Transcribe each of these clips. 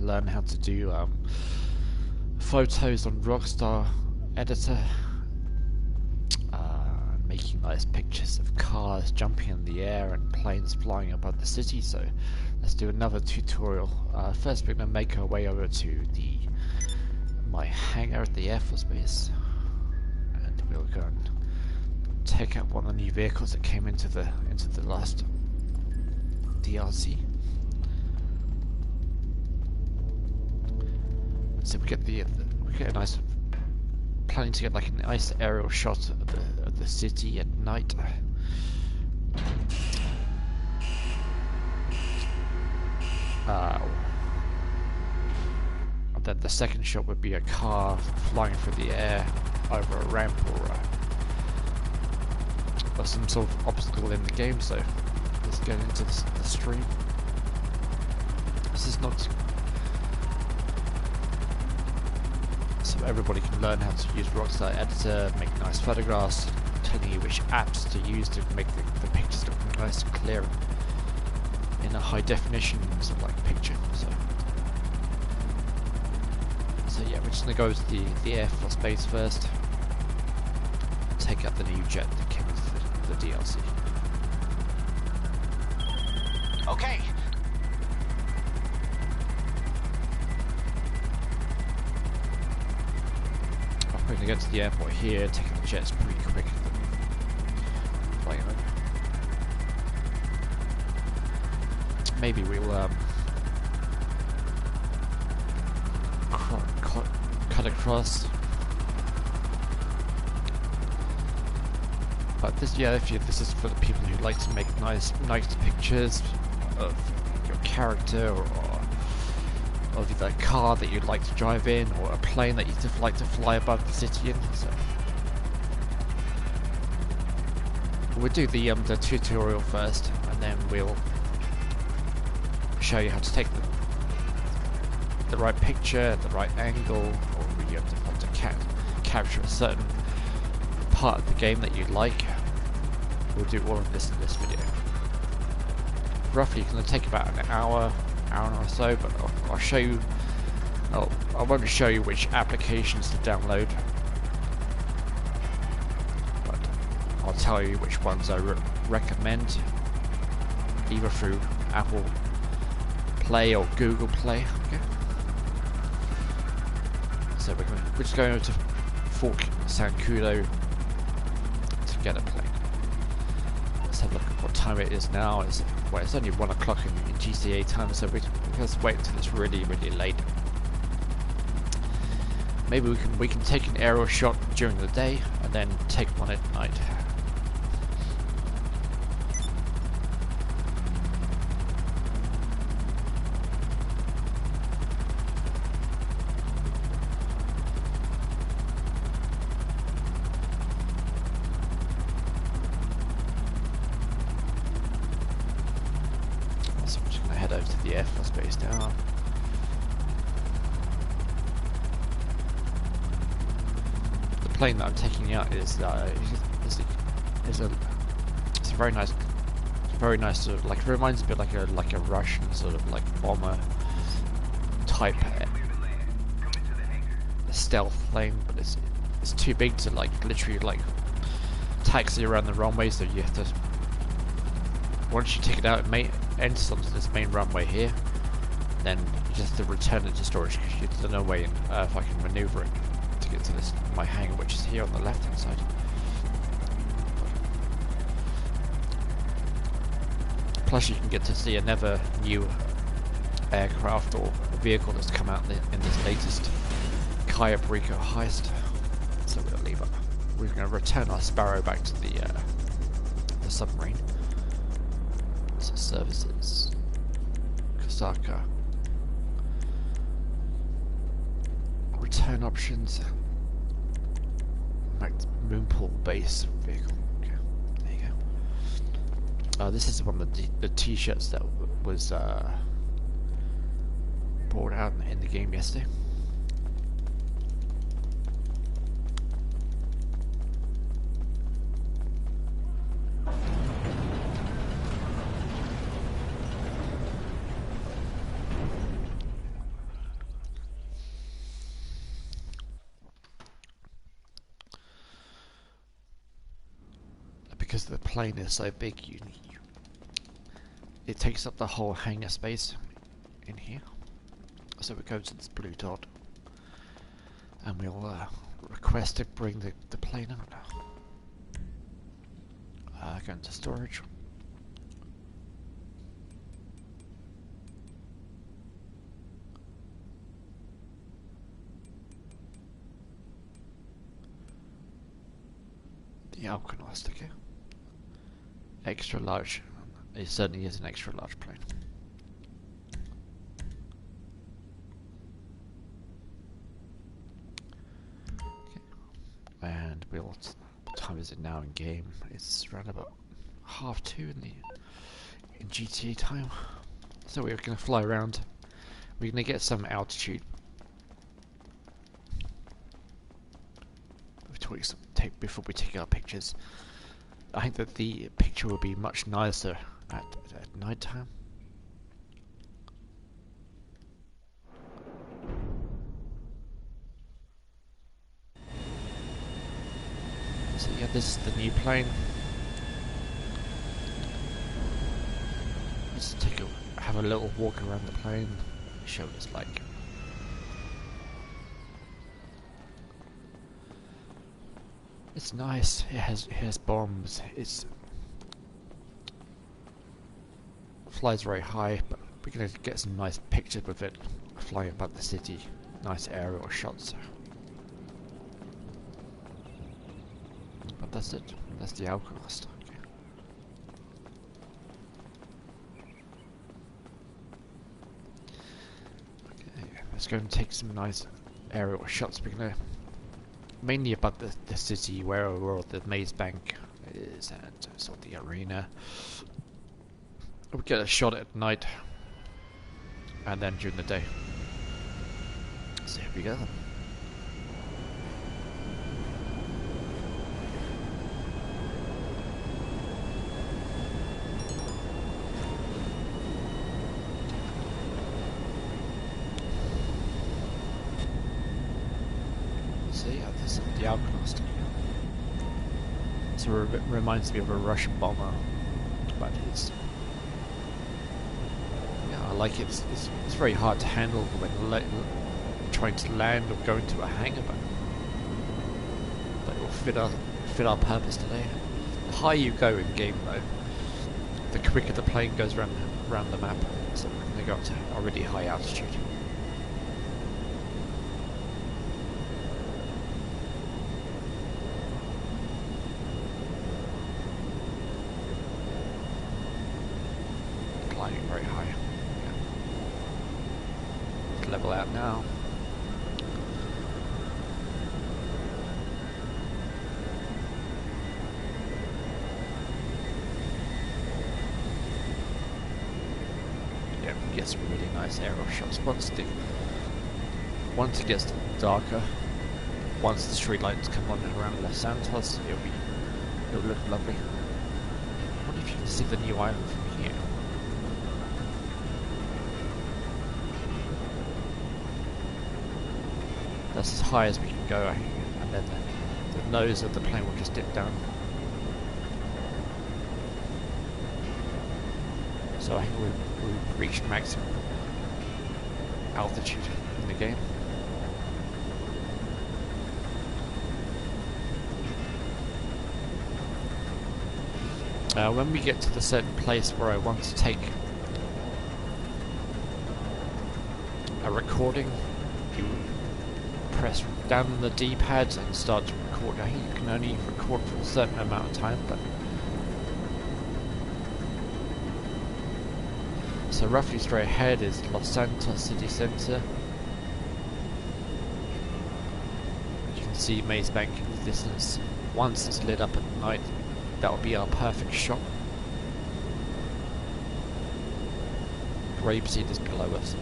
learn how to do photos on Rockstar Editor, making nice pictures of cars jumping in the air and planes flying above the city. So let's do another tutorial. First we're going to make our way over to my hangar at the Air Force Base, and we'll go and take out one of the new vehicles that came into the last DLC. So we get a nice, planning to get like a nice aerial shot of the city at night. Then the second shot would be a car flying through the air over a ramp or some sort of obstacle in the game. So let's get into the stream. This is not so everybody can learn how to use Rockstar Editor, make nice photographs, telling you which apps to use to make the pictures look nice and clear in a high definition sort of like picture. So yeah, we're just gonna go to the Air Force Base first, take out the new jet that came with the DLC. Okay. I'm going to get to the airport here, taking the jets pretty quick. Flying over. Maybe we'll cut across. But this, yeah, this is for the people who like to make nice pictures of your character or of the car that you'd like to drive in, or a plane that you'd like to fly above the city in. So we'll do the tutorial first, and then we'll show you how to take the right picture, the right angle, or you have to capture a certain part of the game that you like. We'll do all of this in this video. Roughly it's going to take about an hour or so, but I'll show you. I won't show you which applications to download, but I'll tell you which ones I recommend, either through Apple Play or Google Play. Okay. So we're just going over to Fort Sancudo to get a plane. Let's have a look at what time it is now. It's only 1 o'clock in GTA time, so let's wait until it's really late. Maybe we can take an aerial shot during the day and then take one at night. Plane that I'm taking out is it's a very nice sort of, like, it reminds me of like a Russian sort of like bomber type stealth plane, but it's too big to like literally like taxi around the runway. So you have to, once you take it out, it may enter onto this main runway here, then you just have to return it to storage because there's no way in if I can maneuver it to get to my hangar, which is here on the left hand side. Plus you can get to see another new aircraft or vehicle that's come out in this latest Kaya Brico heist. So we'll leave it. We're going to return our Sparrow back to the submarine. So services, Kasaka. Return options. Moonpool base vehicle. Okay, there you go. This is one of the T-shirts that was brought out in the game yesterday. because the plane is so big, it takes up the whole hangar space in here. So we go to this blue dot, and we'll request to bring the plane out. Go into storage. The Alchemist, okay. Extra large. It certainly is an extra large plane. Okay. And what time is it now in game? It's around about 2:30 in GTA time. So we're gonna fly around. We're gonna get some altitude. Before we take our pictures. I think that the picture will be much nicer at night time. So yeah, this is the new plane. Let's have a little walk around the plane, show what it's like. It's nice. It has bombs. It flies very high, but we're gonna get some nice pictures with it flying above the city. Nice aerial shots. But that's it. That's the Alchemist. Okay. Okay, let's go and take some nice aerial shots. We're gonna mainly above the city where the maze bank is, and sort of the arena. We get a shot at night, and then during the day. So here we go then. So yeah, this is the Alchemist. So it reminds me of a Russian bomber, but it's I like it. It's very hard to handle when trying to land or go into a hangar, but it will fit our purpose today. The higher you go in game though, the quicker the plane goes around the map. So we're going to go up to a really high altitude. Climbing very high. Level out now. Yeah, we get some really nice aerial shots. Once it gets darker, once the street lights come on around Los Santos, it'll look lovely. I wonder if you can see the new island from here. That's as high as we can go, I think, and then the nose of the plane will just dip down. So I think we've reached maximum altitude in the game. When we get to the certain place where I want to take a recording, you press down on the D-pad and start to record. I think you can only record for a certain amount of time, but so roughly straight ahead is Los Santos city centre. You can see Maze Bank in the distance. Once it's lit up at night, that will be our perfect shot. Grapeseed is below us.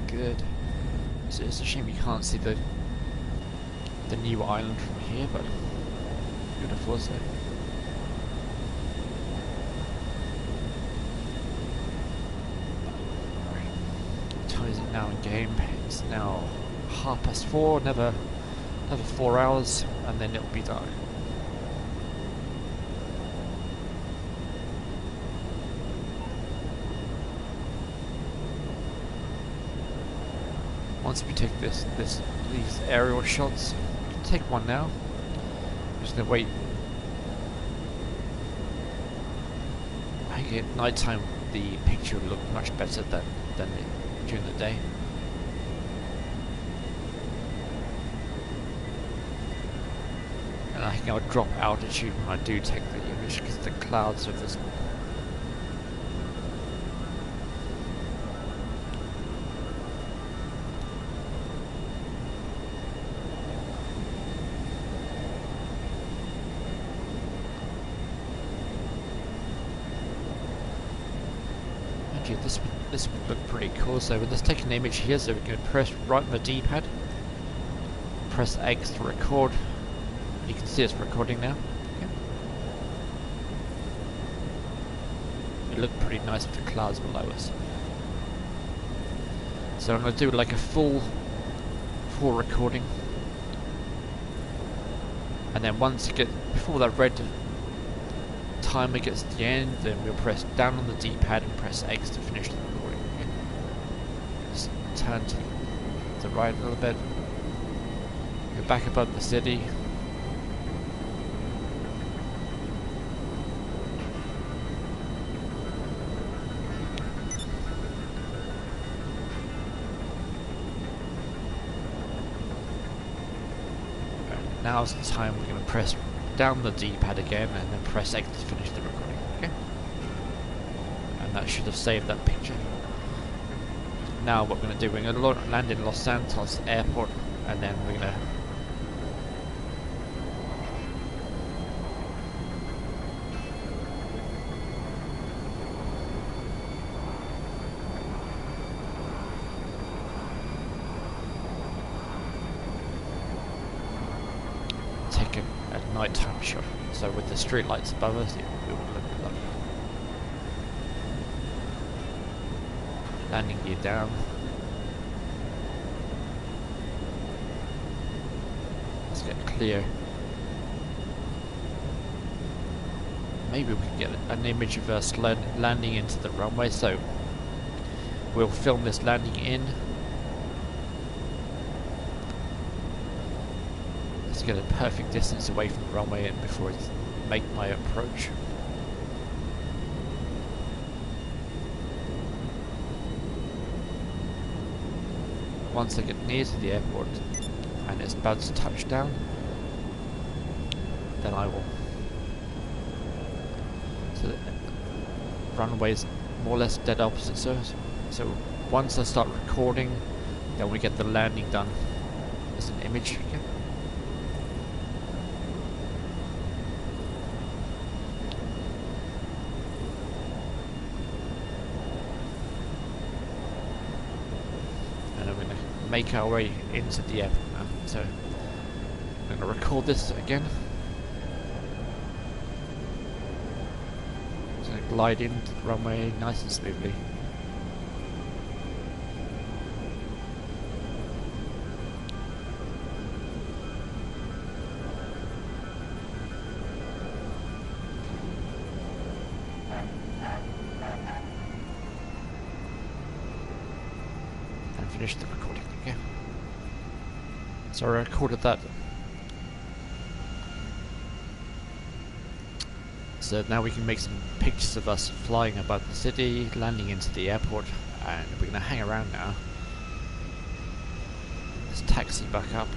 Good. So it's a shame you can't see the new island from here, but beautiful, isn't it? What time is it now in game? It's now 4:30, another 4 hours, and then it'll be dark. Once we take these aerial shots, take one now. I'm just gonna wait. I think at night time the picture will look much better than during the day. And I think I'll drop altitude when I do take the image because the clouds are visible. This would look pretty cool. So let's take an image here. So we can press right on the D-pad, press X to record. You can see it's recording now. Okay. It looked pretty nice with the clouds below us. So I'm going to do like a full recording, and then once you get before that red timer gets to the end, then we'll press down on the D-pad and press X to finish the recording. Okay. Just turn to the right a little bit. Go back above the city. Now's the time we're going to press down the D-pad again and then press X to finish the recording. Okay, and that should have saved that picture. Now what we're going to do, we're going to land in Los Santos Airport, and then we're going to take a nighttime shot. So with the street lights above us, it will look lovely. Landing gear down. Let's get clear. Maybe we can get an image of us landing into the runway. So we'll film this landing in. Let's get a perfect distance away from the runway and before I make my approach. Once I get near to the airport and it's about to touch down, then I will. So the runway is more or less dead opposite us. So once I start recording, then we get the landing done as an image again. Make our way into the airport now. So I'm going to record this again. Just going to glide into the runway nice and smoothly. And finish the recording. Okay. So I recorded that. So now we can make some pictures of us flying above the city, landing into the airport, and we're going to hang around now. Let's taxi back up.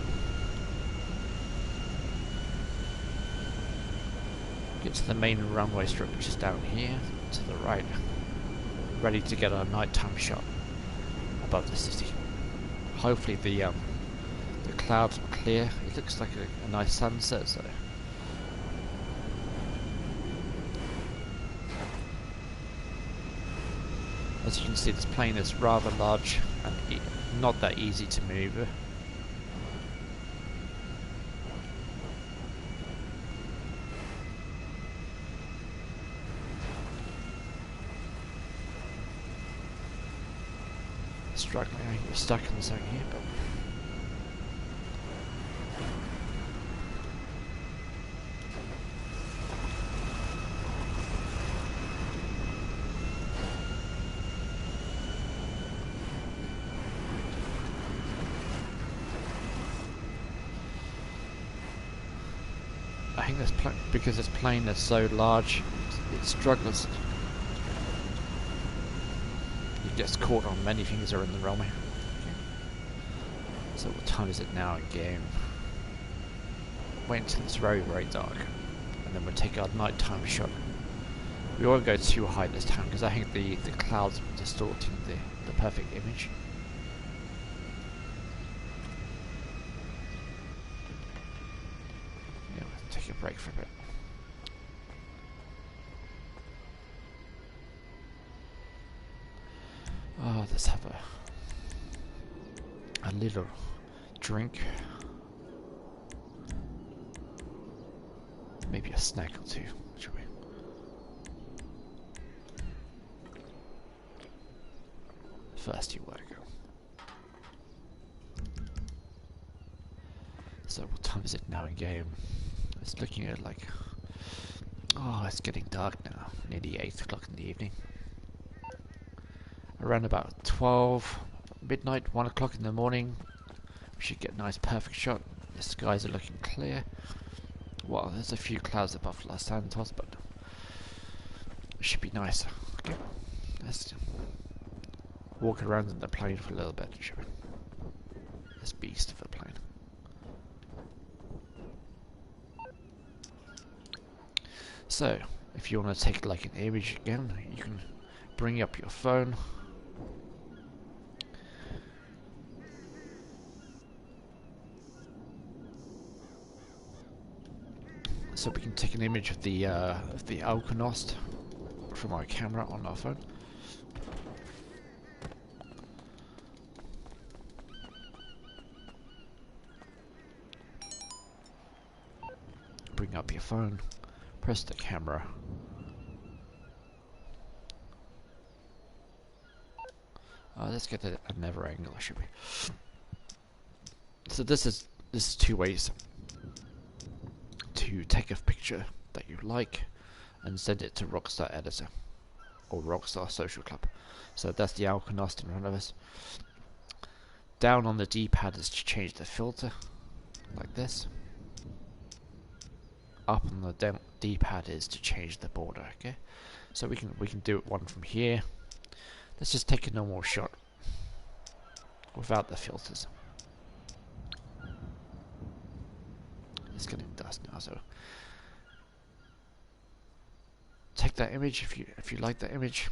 Get to the main runway strip, which is down here to the right. Ready to get our nighttime shot above the city. Hopefully the clouds are clear. It looks like a nice sunset. So as you can see, this plane is rather large and not that easy to move. struggling. You're stuck in the zone here, but I think this because this plane is so large, it struggles. It gets caught on many things that are in the realm here. Okay. So what time is it now in game? Wait until it's very, very dark, and then we'll take our nighttime shot. We won't go too high this time because I think the clouds are distorting the perfect image. Yeah, we'll take a break for a bit. Oh, let's have a little drink. Maybe a snack or two, shall we? First you want to go. So what time is it now in game? It's looking at like... Oh, it's getting dark now. Nearly 8 o'clock in the evening. Around about 12 midnight, 1 o'clock in the morning, we should get a nice perfect shot. The skies are looking clear. Well, there's a few clouds above Los Santos, but it should be nice. Okay, let's walk around in the plane for a little bit, shall we? This beast of a plane. So, if you want to take like an image again, you can bring up your phone. So we can take an image of the Alkonost from our camera on our phone. Bring up your phone, press the camera. Let's get another angle, should we? So this is two ways to take a picture that you like and send it to Rockstar Editor or Rockstar Social Club. So that's the Alkonost in front of us. Down on the D-pad is to change the filter, like this. Up on the D-pad is to change the border. Okay, so we can do one from here. Let's just take a normal shot without the filters. It's getting dusk now, so take that image if you like that image.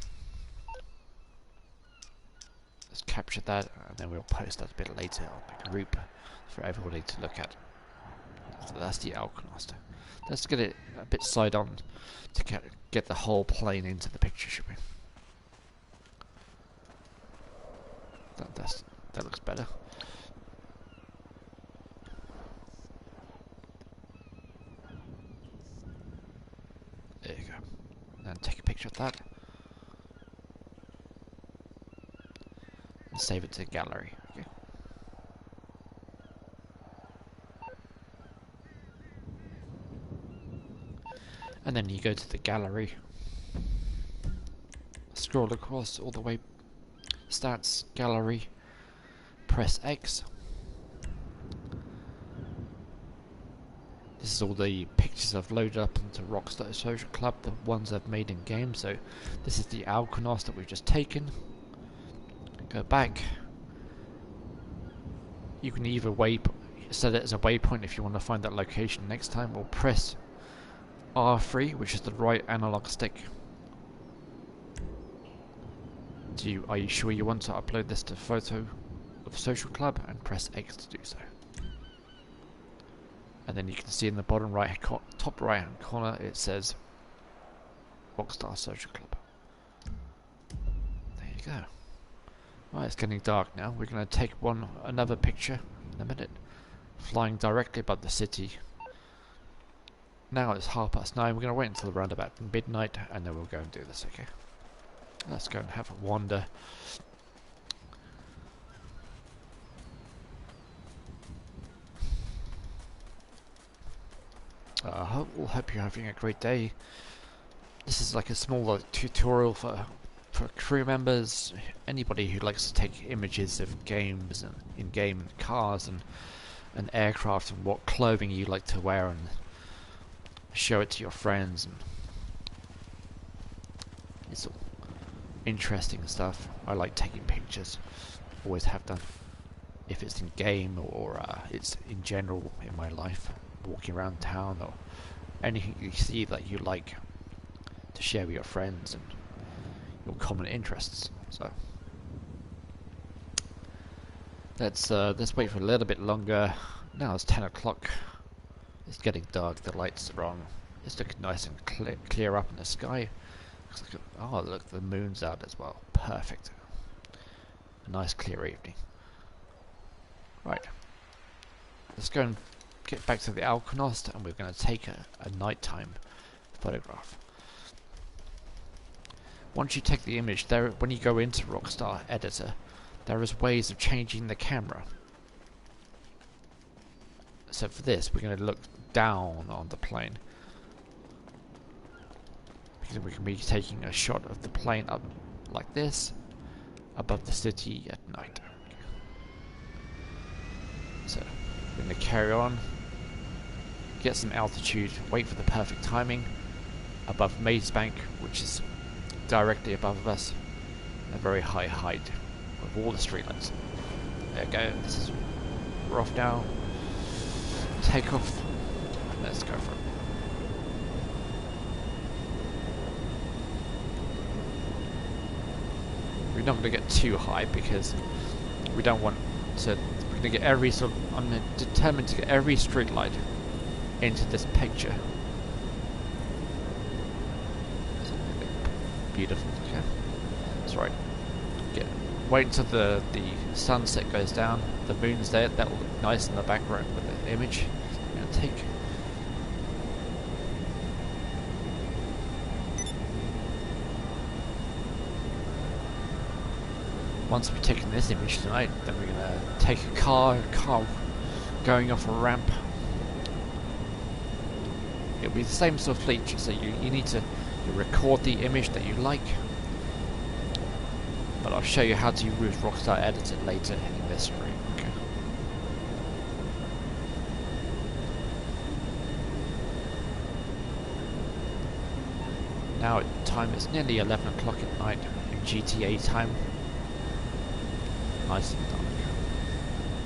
Let's capture that, and then we'll post that a bit later on the group for everybody to look at. So that's the Alkonost. Let's get it a bit side on to get the whole plane into the picture, should we? That looks better. There you go. And take a picture of that. And save it to gallery. Okay. And then you go to the gallery. Scroll across all the way. Stats, gallery. Press X. This is all the pictures I've loaded up into Rockstar Social Club, the ones I've made in game. So this is the Alkonost that we've just taken. Go back. You can either set it as a waypoint if you want to find that location next time, or press R3, which is the right analog stick. Are you sure you want to upload this to Photo of Social Club, and press X to do so. And then you can see in the bottom right, top right hand corner, it says Rockstar Social Club. There you go. Right, it's getting dark now. We're going to take another picture in a minute, flying directly above the city. Now it's 9:30. We're going to wait until around about midnight, and then we'll go and do this. Okay. Let's go and have a wander Hope you're having a great day. This is like a small tutorial for crew members, anybody who likes to take images of games and in-game cars and aircraft, and what clothing you like to wear, and show it to your friends. And it's all interesting stuff. I like taking pictures, always have done. If it's in game or it's in general in my life, walking around town or anything you see that you like to share with your friends and your common interests. So let's wait for a little bit longer. Now it's 10 o'clock. It's getting dark. The lights are on. It's looking nice and clear up in the sky. Looks like oh look, the moon's out as well. Perfect. A nice clear evening. Right. Let's go and get back to the Alkonost, and we're going to take a nighttime photograph. Once you take the image, when you go into Rockstar Editor, there is ways of changing the camera. So for this, we're going to look down on the plane, because we can be taking a shot of the plane up like this, above the city at night. So we're going to carry on, get some altitude, wait for the perfect timing, above Mazebank, which is directly above us, a very high height with all the streetlights. There we go. We're off now. Take off. Let's go for it. We're not going to get too high because we don't want to. We're going to get every sort of. I'm determined to get every streetlight into this picture. Beautiful. Okay. That's right. Wait until the sunset goes down. The moon's there. That will look nice in the background with the image. And take. Once we've taken this image tonight, then we're gonna take a car going off a ramp. It'll be the same sort of feature. So you need to record the image that you like. But I'll show you how to use Rockstar Editor later in this stream. Okay. Now time is nearly 11 o'clock at night in GTA time. Nice and dark.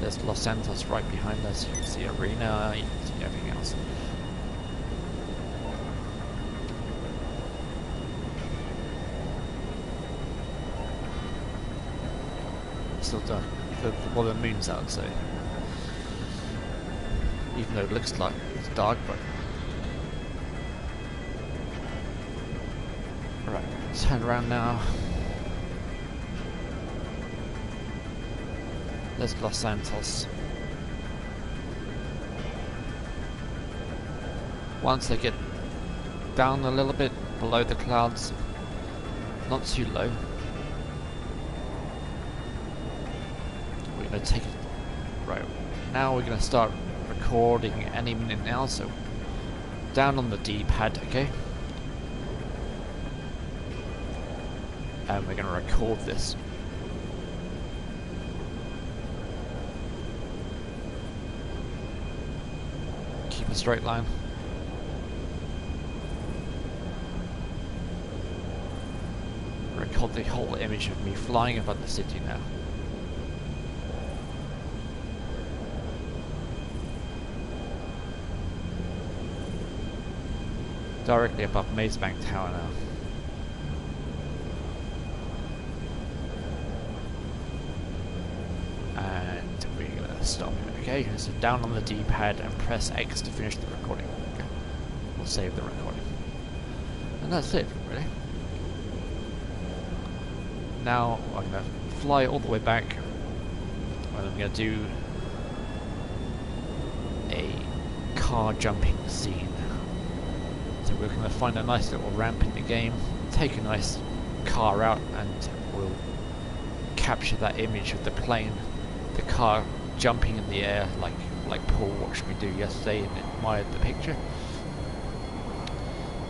There's Los Santos right behind us. You can see arena, you can see everything else. Still dark. Well, the moon's out, so even though it looks like it's dark, but right, turn around now. There's Los Santos. Once they get down a little bit below the clouds, not too low, we're going to take it. Right, now we're going to start recording any minute now, so down on the D-pad, okay? And we're going to record this. Keep a straight line. Record the whole image of me flying above the city now. Directly above Mazebank Tower now. And we're gonna stop it, okay? So down on the D-pad and press X to finish the recording. Okay? We'll save the recording. And that's it, really. Now I'm gonna fly all the way back, and I'm gonna do a car jumping scene. So we're going to find a nice little ramp in the game, take a nice car out, and we'll capture that image of the plane, the car jumping in the air like Paul watched me do yesterday and admired the picture.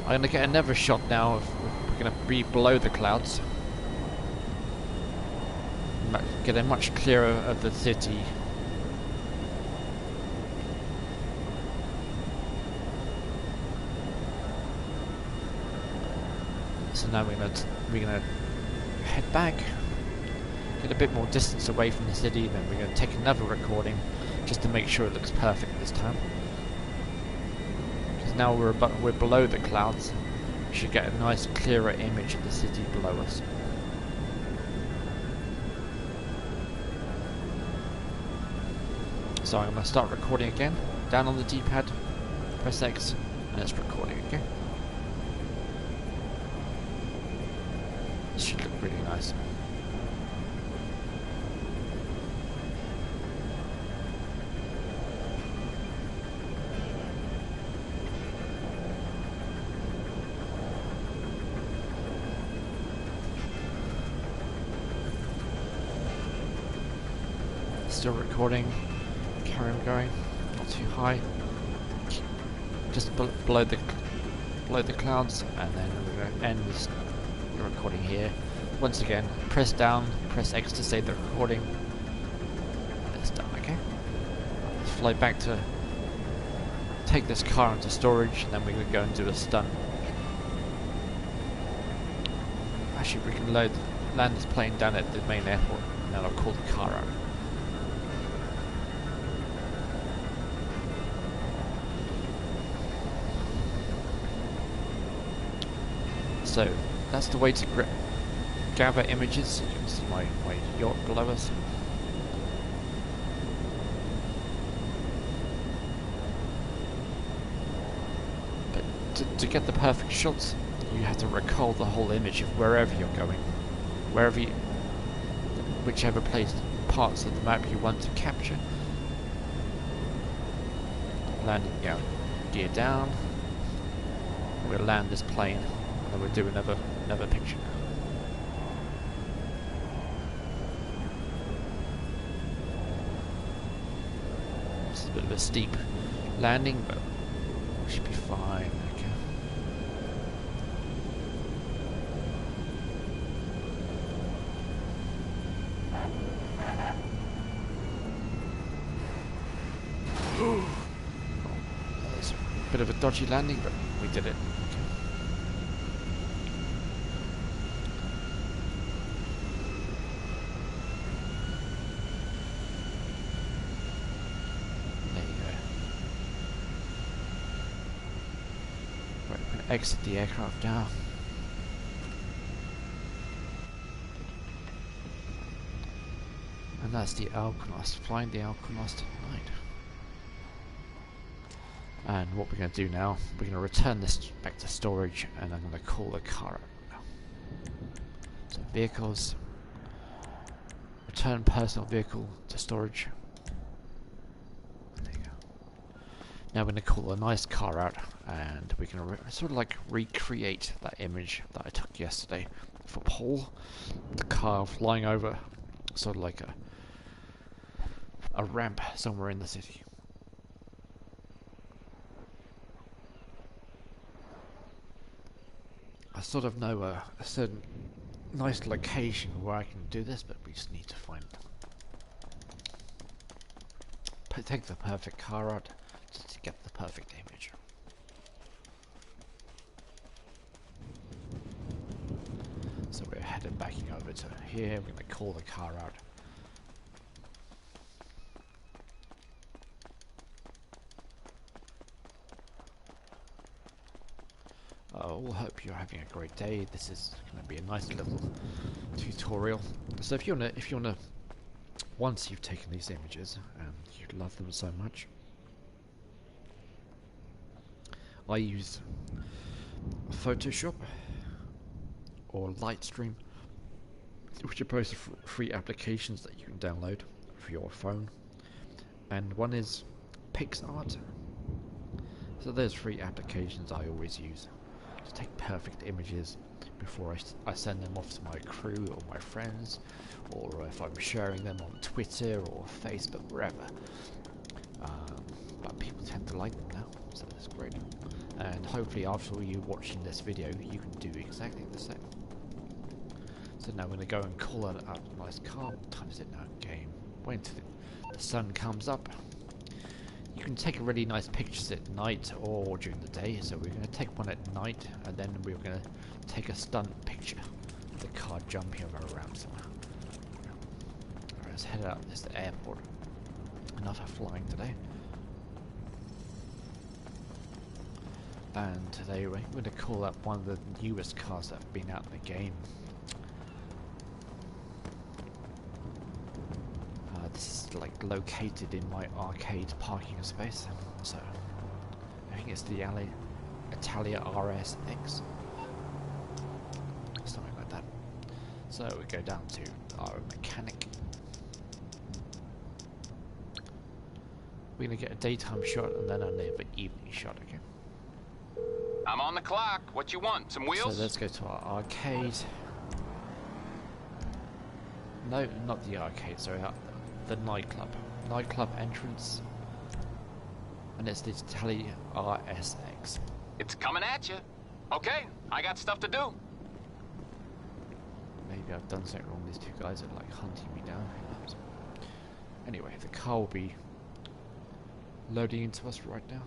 I'm going to get another shot now. We're going to be below the clouds. Get a much clearer of the city. So now we're gonna head back, get a bit more distance away from the city, then we're gonna take another recording just to make sure it looks perfect this time. Because now we're below the clouds, we should get a nice clearer image of the city below us. So I'm gonna start recording again. Down on the D-pad, press X, and it's recording again. This should look really nice. Still recording. Carry on going. Not too high. Just below the clouds, and then we're going to end this recording here. Once again, press down, press X to save the recording. And it's done, okay? Let's fly back to take this car into storage, and then we're going to go and do a stunt. Actually, we can land this plane down at the main airport, and then I'll call the car out. So that's the way to gather images. You can see my yacht below us. But to get the perfect shots, you have to recall the whole image of wherever you're going, whichever parts of the map you want to capture. Landing, yeah, gear down. We'll land this plane. And we'll do another picture now. This is a bit of a steep landing, but we should be fine. Okay. That was a bit of a dodgy landing, but we did it. Exit the aircraft now. And that's the Alkonost, flying the Alkonost tonight. And what we're going to do now, we're going to return this back to storage, and I'm going to call the car out now. So vehicles, return personal vehicle to storage. Now we're going to call a nice car out, and we're going to sort of like recreate that image that I took yesterday for Paul. The car flying over, sort of like a ramp somewhere in the city. I sort of know a certain nice location where I can do this, but we just need to find take the perfect car out just to get the perfect image. So we're headed back over to here. We're going to call the car out. I all hope you're having a great day. This is going to be a nice little tutorial. So if you wanna, once you've taken these images and you love them so much, I use Photoshop or Lightstream, which are both free applications that you can download for your phone, and one is PixArt. So there's free applications I always use to take perfect images before I send them off to my crew or my friends, or if I'm sharing them on Twitter or Facebook, wherever. But people tend to like them now, so that's great. and hopefully after you watching this video you can do exactly the same. So now I'm going to go and call out a nice car. What time is it now? Game. Wait until the sun comes up. You can take really nice pictures at night or during the day. So we're going to take one at night, and then we're going to take a stunt picture of the car jumping around somewhere. Alright, let's head out. This is the airport. Enough of flying today. And today we're going to call up one of the newest cars that have been out in the game. This is like located in my arcade parking space, so I think it's the Italia RSX, something like that. So we go down to our mechanic. We're gonna get a daytime shot and then another evening shot again. I'm on the clock. What you want? Some wheels? So let's go to our arcade. No, not the arcade, sorry, the nightclub. Nightclub entrance. And it's the Italia RSX. It's coming at you. Okay, I got stuff to do. Maybe I've done something wrong. These two guys are like hunting me down. Who knows? Anyway, the car will be loading into us right now.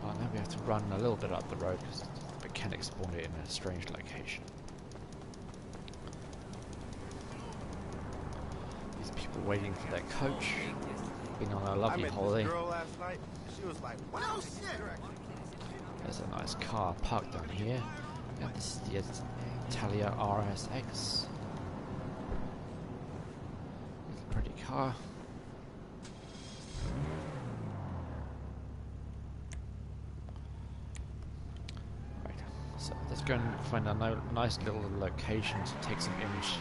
Oh, now we have to run a little bit up the road because the mechanic spawned it in a strange location. These people waiting for their coach, being on a lovely holiday. Girl last night. She was like, "Wow, shit!" There's a nice car parked down here. Yeah, this is the Italia RSX. It's a pretty car. Right, so let's go and find a nice little location to take some image.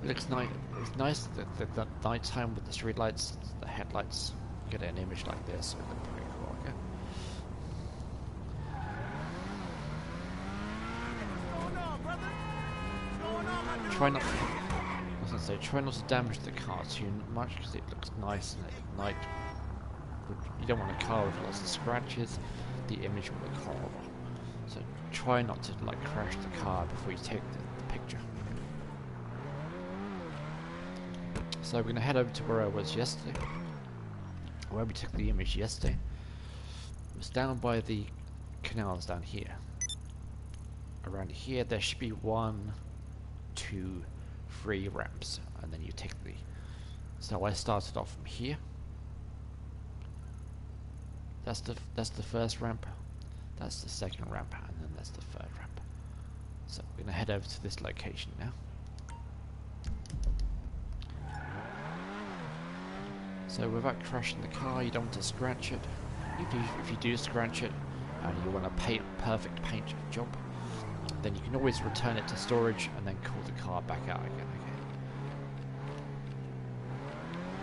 It looks nice. It's nice that the night time with the street lights, the headlights, get an image like this. It looks pretty cool. Okay. Try not. I was gonna say, try not to damage the car too much because it looks nice and at night. You don't want a car with lots of scratches. The image will look horrible. So try not to like crash the car before you take the picture. So we're going to head over to where I was yesterday, where we took the image yesterday. It was down by the canals down here. Around here there should be 1, 2, 3 ramps, and then you take the... So I started off from here. That's the first ramp, that's the second ramp, and then that's the third ramp. So we're going to head over to this location now. So without crashing the car, you don't want to scratch it. If you do scratch it and you want a perfect paint job, then you can always return it to storage and then call the car back out again. Okay.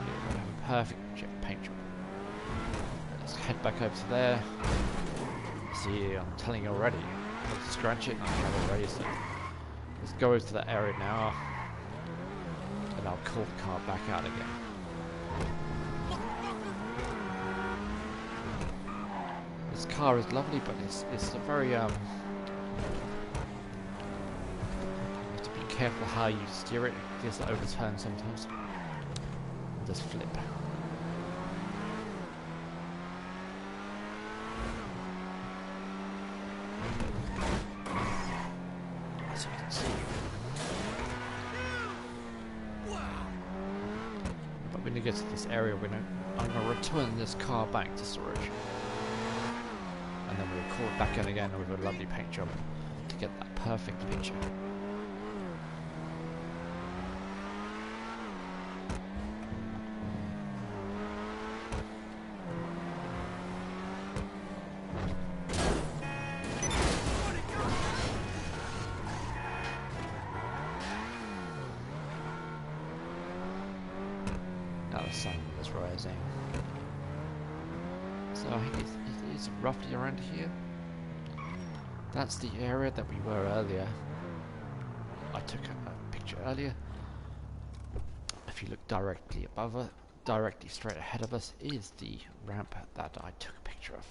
You want to have a perfect paint job. Let's head back over to there. See, I'm telling you already, not to scratch it. I have already. So let's go over to that area now, and I'll call the car back out again. This car is lovely, but it's a very you have to be careful how you steer it. It gets overturned sometimes. Just flip. As you can see. But when you get to this area, I'm going to return this car back to storage. And then we'll call it back in again with a lovely paint job to get that perfect picture. Now the sun is rising. So I think it's roughly around here. That's the area that we were earlier. I took a picture earlier. If you look directly above it, directly straight ahead of us is the ramp that I took a picture of,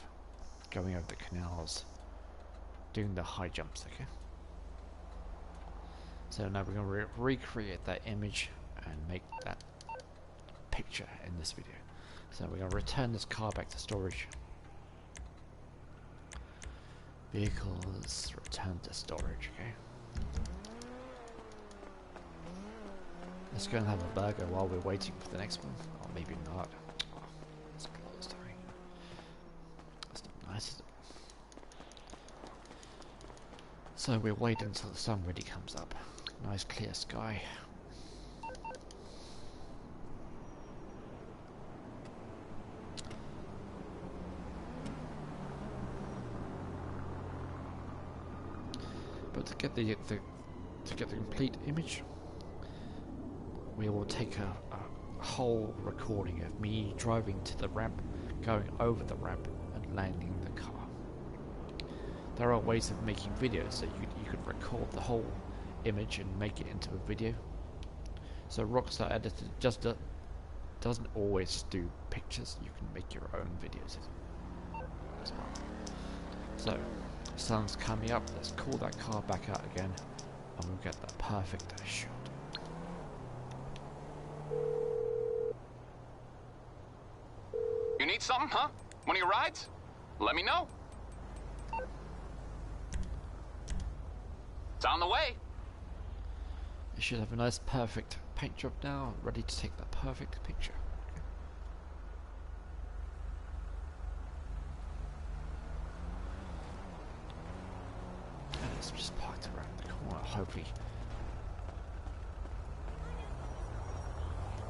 going over the canals, doing the high jumps. Okay. So now we're going to recreate that image and make that picture in this video. So we're going to return this car back to storage. Vehicles, return to storage, okay. Let's go and have a burger while we're waiting for the next one. Or maybe not. Oh, it's closed, right? That's not nice, is it? So we'll wait until the sun really comes up. Nice clear sky. But to get the complete image, we will take a whole recording of me driving to the ramp, going over the ramp, and landing the car. There are ways of making videos, so you could record the whole image and make it into a video. So Rockstar Editor just doesn't always do pictures. You can make your own videos as well. So, sun's coming up. Let's call that car back out again, and we'll get that perfect shot. You need something, huh? One of your rides? Let me know. It's on the way. You should have a nice perfect paint job now, ready to take that perfect picture. And it's just parked around the corner, hopefully.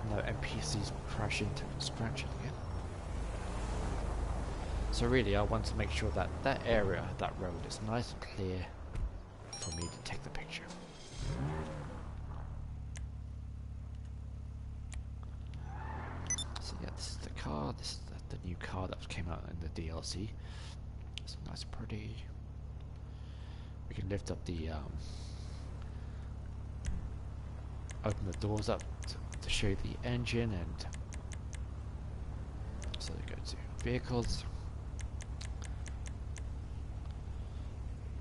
No NPCs will crash into and scratch it again. So really I want to make sure that that area, that road is nice and clear for me to take the picture. So yeah, this is the car, this is the new car that came out in the DLC. It's nice and pretty. We can lift up the, open the doors up to show you the engine, and so we go to vehicles,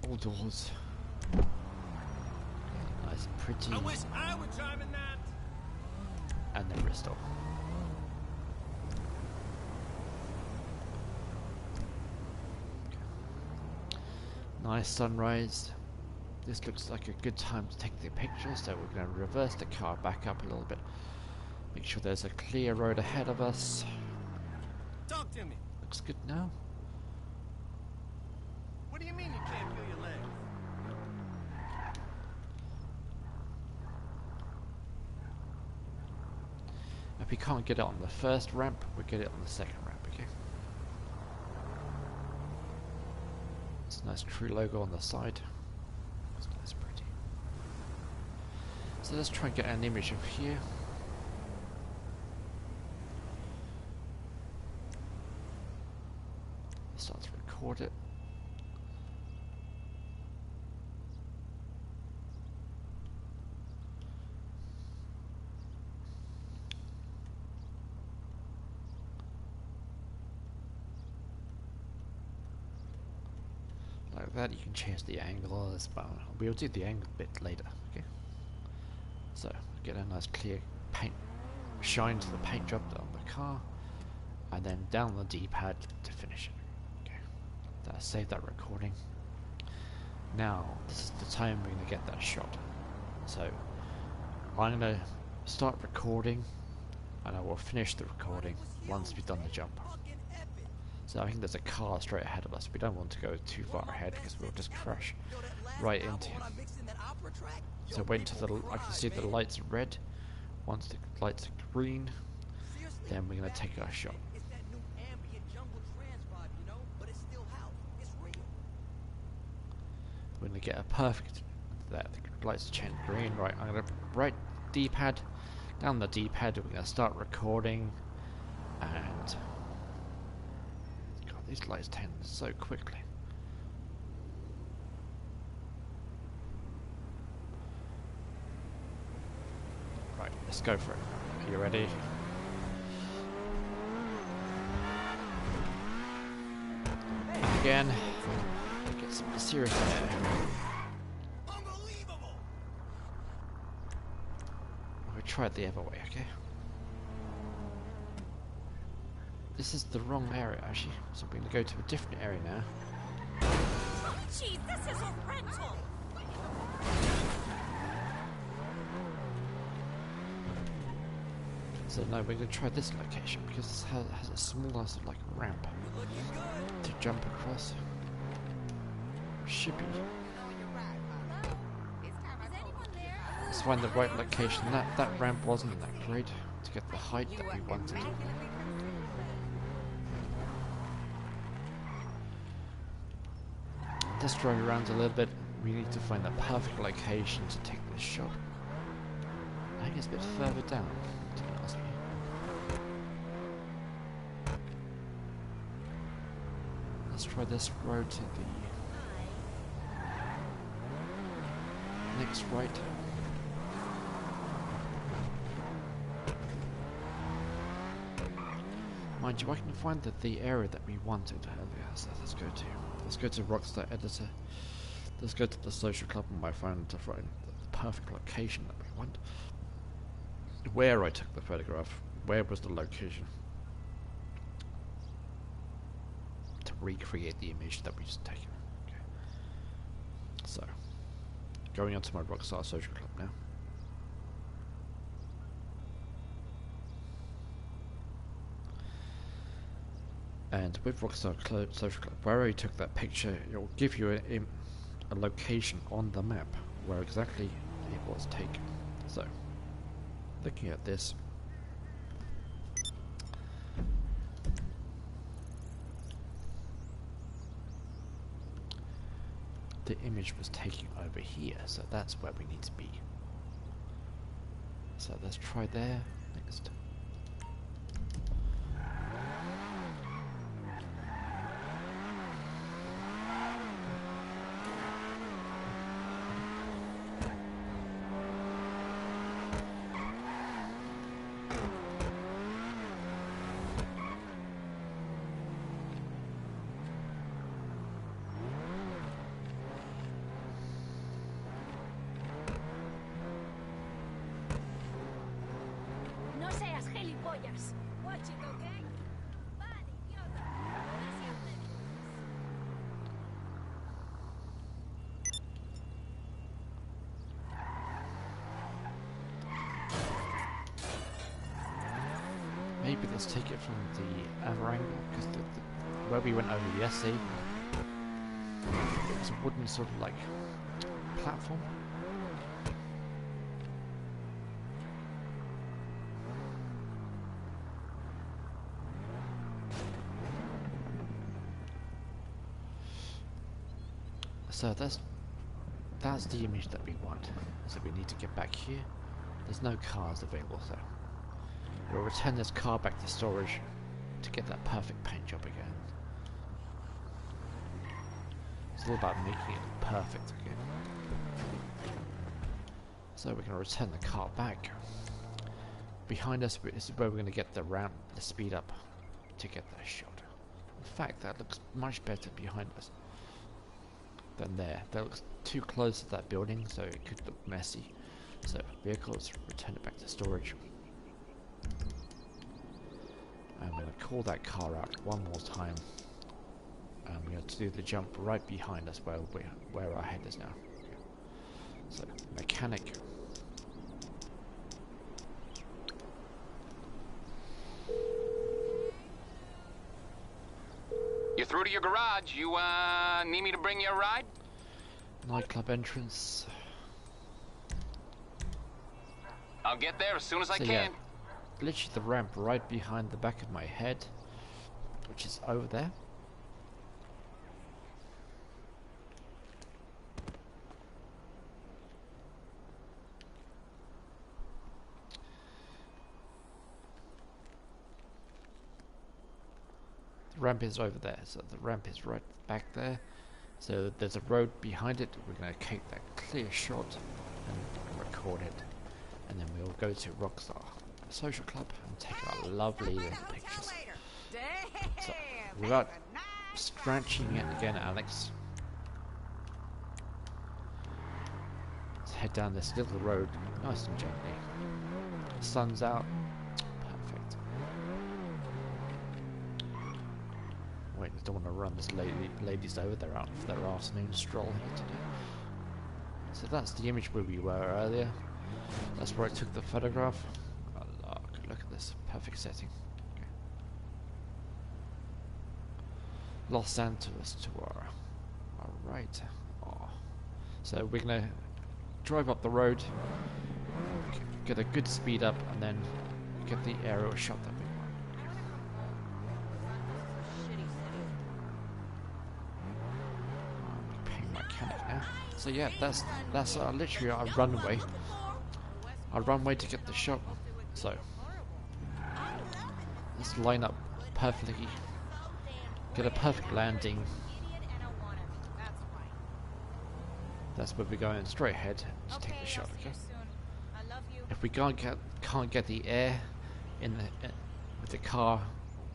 all doors, nice and pretty, I wish I were driving that. and then restore. Nice sunrise. This looks like a good time to take the picture, so we're going to reverse the car back up a little bit. Make sure there's a clear road ahead of us. Talk to me. Looks good now. What do you mean you can't feel your legs? If we can't get it on the first ramp, we'll get it on the second ramp, okay? It's a nice true logo on the side. It's nice and pretty. So let's try and get an image of here. Start to record it. Like that, you can change the angle as well. We'll do the angle bit later, okay? So, get a nice clear paint shine to the paint job on the car, and then down the D-pad to finish it. Okay, save that recording. Now, this is the time we're going to get that shot. So, I'm going to start recording, and I will finish the recording once we've done the jump. So I think there's a car straight ahead of us. We don't want to go too far ahead because we'll just crash right into him. So wait until I can see the lights are red. Once the lights are green, then we're going to take our shot. We're going to get a perfect, there, the lights change green, right, I'm going to right D-pad, down the D-pad, we're going to start recording, and God, these lights turn so quickly. go for it. Are you ready? And again, get some serious air. Unbelievable! We'll try it the other way, okay? This is the wrong area, actually. So we're going to go to a different area now. Oh, jeez, this is a rental! So no, we're going to try this location because this has a small sort of like ramp to jump across. Should be. Let's find the right location. That ramp wasn't that great to get the height that we wanted. Let's drive around a little bit. We need to find the perfect location to take this shot. I think it's a bit further down, to be honest with you. Let's try this road to the next right. Mind you, I can find the area that we wanted earlier, so let's go to Rockstar Editor. Let's go to the social club on my phone to find the perfect location that we want. Where I took the photograph, where was the location to recreate the image that we just taken. Okay. So, going onto my Rockstar social club now. And with Rockstar Social Club, where I took that picture, it will give you a location on the map where exactly it was taken. So, looking at this, the image was taken over here, so that's where we need to be. So let's try there next. No seas gilipollas. Watch it, okay? Vale, idiota. Gracias, médicos. Maybe let's take it from the other angle, because where we went over yesterday, it was a wooden sort of like platform. So that's the image that we want. So we need to get back here. There's no cars available, so we'll return this car back to storage to get that perfect paint job again. It's all about making it perfect again. So we're going to return the car back. Behind us is where we're going to get the ramp, the speed up to get that shot. In fact, that looks much better behind us than there. That looks too close to that building, so it could look messy. So vehicles, return it back to storage. I'm going to call that car out one more time. I'm going to do the jump right behind us where our head is now. So mechanic. You're through to your garage. You, need me to bring you a ride? Nightclub entrance. I'll get there as soon as I So can. yeah, literally the ramp right behind the back of my head, which is over there. The ramp is over there, so the ramp is right back there. So there's a road behind it. We're going to take that clear shot and record it and then we'll go to Rockstar Social Club and take our lovely little pictures. So, without scratching it again, Alex, let's head down this little road nice and gently. The sun's out. Perfect. Wait, I don't want to run this ladies over. They're out for their afternoon stroll here today. So that's the image where we were earlier. That's where I took the photograph. Oh, look at this. Perfect setting. Okay. Los Santos tour. Alright. Oh. So we're going to drive up the road, get a good speed up, and then get the aerial shot that we want. I'm paying my mechanic now. So yeah, that's literally our runway. Our runway to get the shot. So let's line up perfectly, get a perfect landing. That's where we're going straight ahead to take the shot. Okay. If we can't get the air in the with the car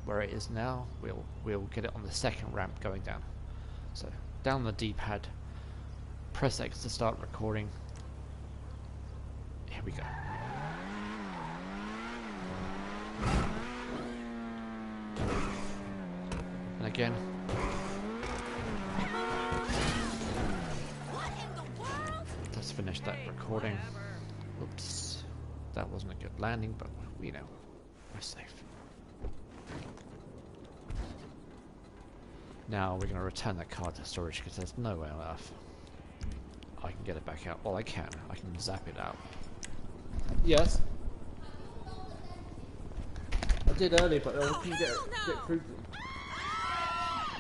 where it is now, we'll get it on the second ramp going down. So down the D-pad, press X to start recording. Here we go. And again. Let's finish that recording. Oops, that wasn't a good landing, but we know we're safe. Now we're going to return that car to storage because there's no way on earth I can get it back out. Well, I can zap it out. Yes. I did earlier, but I couldn't get through to them.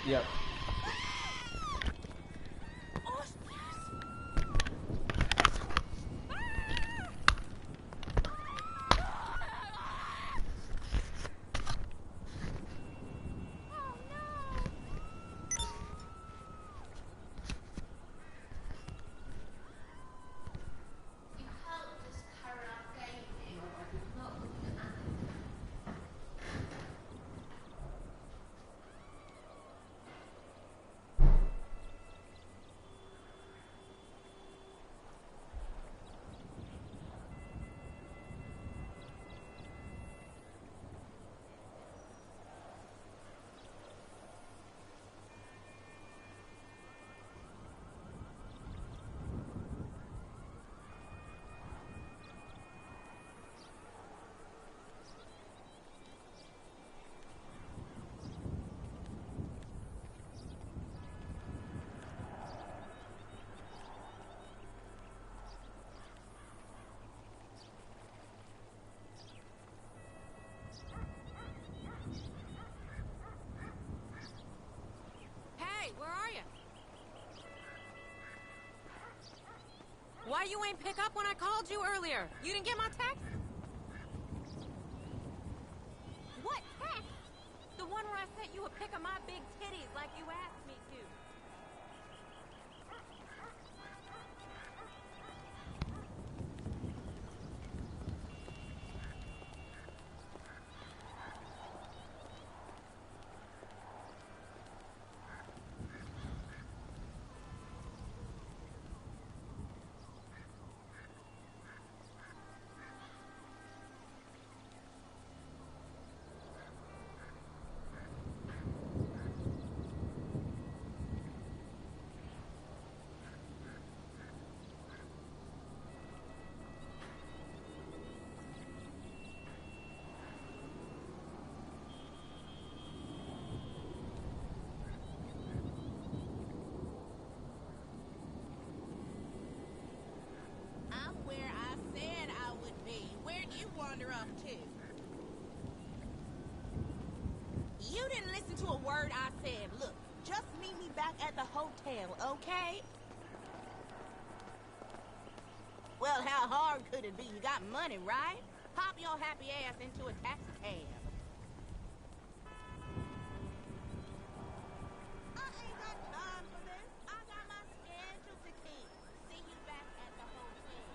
Yep. Why you ain't pick up when I called you earlier? You didn't get my text? What text? The one where I sent you a pic of my big titties like you asked me to. You didn't listen to a word I said. Look, just meet me back at the hotel, okay? Well, how hard could it be? You got money, right? Pop your happy ass into a taxi cab. I ain't got time for this. I got my schedule to keep. See you back at the hotel.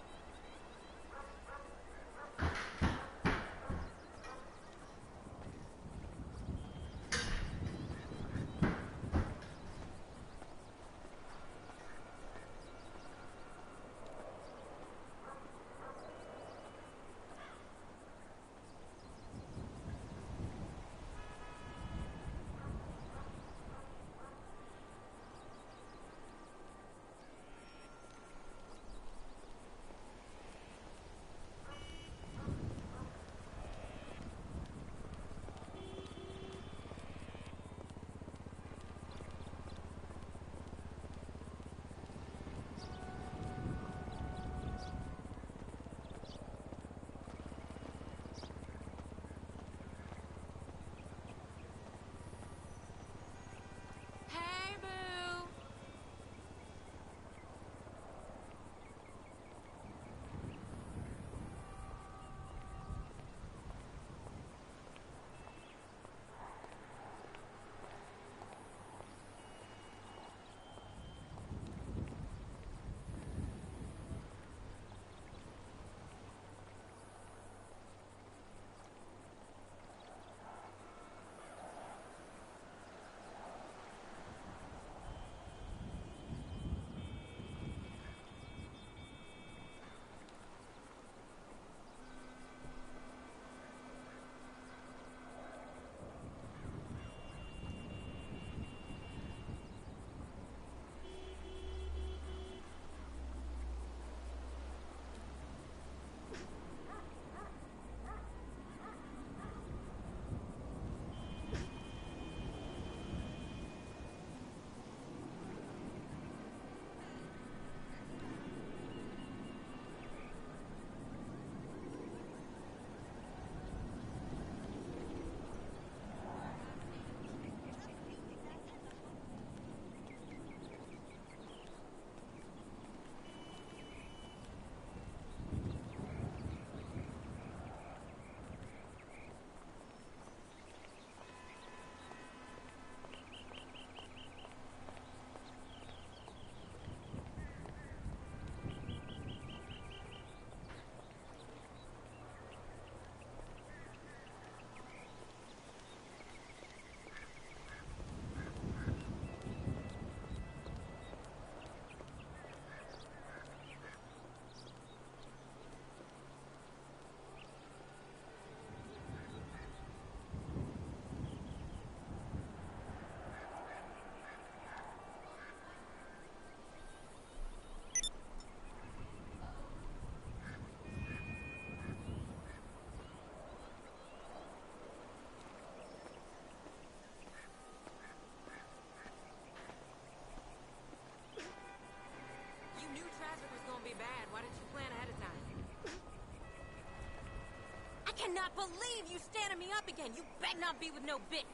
believe you standing me up again. You better not be with no bitch.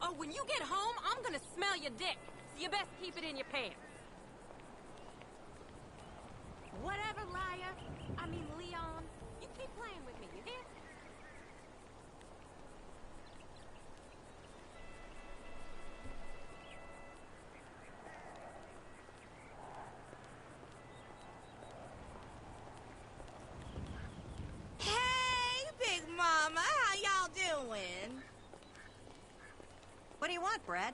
Oh, when you get home, I'm gonna smell your dick. So you best keep it in your pants. Whatever, liar. I mean, Leon. You keep playing with me, you hear? Hey, Big Mama, how y'all doing? What do you want, Brad?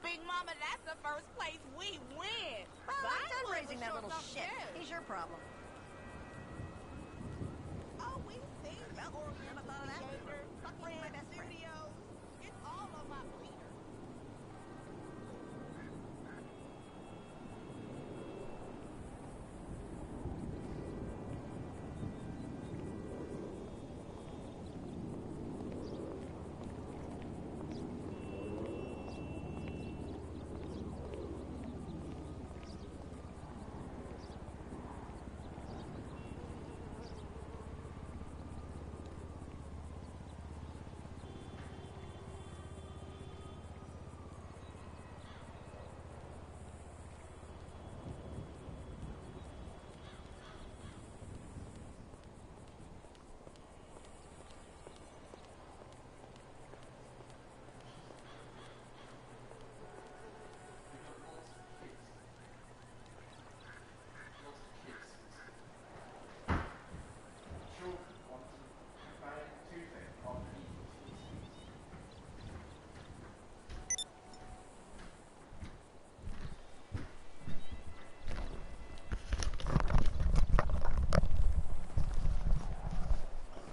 Big Mama, that's the first place we went. Well, But I'm done I raising was that sure little something shit. good. He's your problem. Oh, we've seen the Oriental never thought of that Theater, before. Fucking my Brand best friend. Studios. It's all on my bleeder.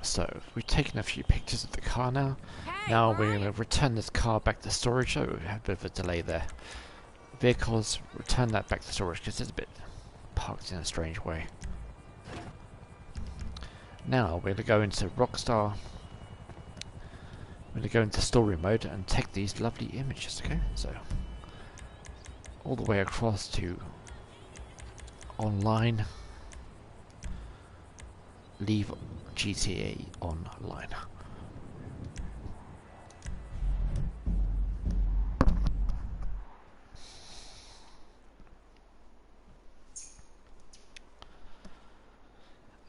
So we've taken a few pictures of the car now. Hey, Now where we're are going to you? return this car back to storage. So we have a bit of a delay there. Vehicles, return that back to storage because it's a bit parked in a strange way. Now we're going to go into Rockstar. We're going to go into story mode and take these lovely images. Okay, so all the way across to online. Leave GTA Online.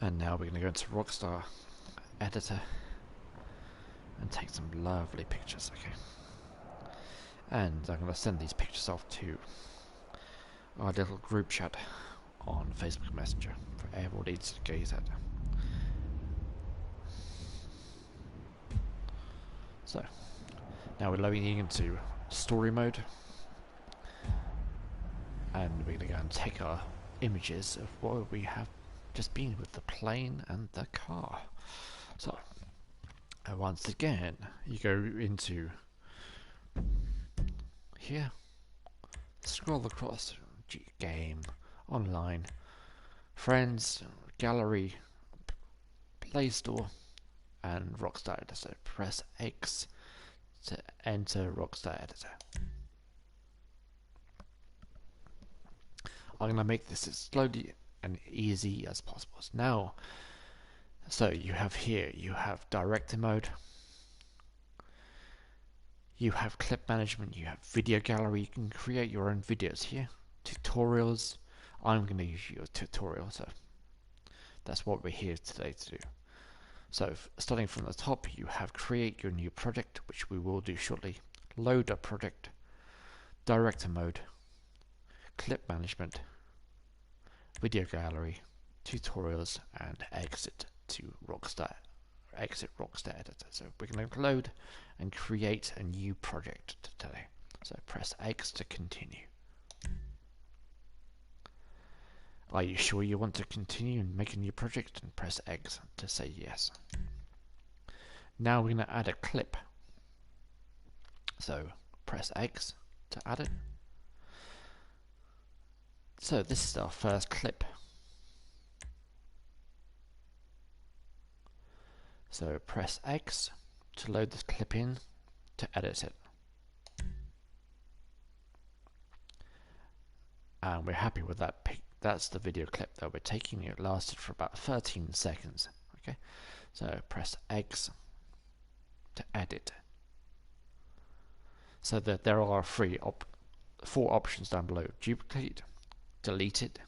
And now we're going to go into Rockstar Editor and take some lovely pictures, okay? And I'm going to send these pictures off to our little group chat on Facebook Messenger for everybody to gaze at. So, now we're loading into story mode, and we're going to go and take our images of what we have just been with the plane and the car. So, once again, you go into here, scroll across, game, online, friends, gallery, Play Store, and Rockstar Editor. Press X to enter Rockstar Editor. I'm going to make this as slowly and easy as possible. Now, so you have here, you have director mode, you have clip management, you have video gallery. You can create your own videos here. Tutorials. I'm going to use your tutorial, so that's what we're here today to do. So starting from the top, you have create your new project, which we will do shortly. Load a project, director mode, clip management, video gallery, tutorials, and exit Rockstar Editor. So we're going to load and create a new project today. So press X to continue. Are you sure you want to continue and make a new project? And press X to say yes. Now we're going to add a clip. So press X to add it. So this is our first clip. So press X to load this clip in to edit it. And we're happy with that that's the video clip that we're taking. It lasted for about 13 seconds. Okay, so press X to edit. So that there are four options down below: duplicate, delete it,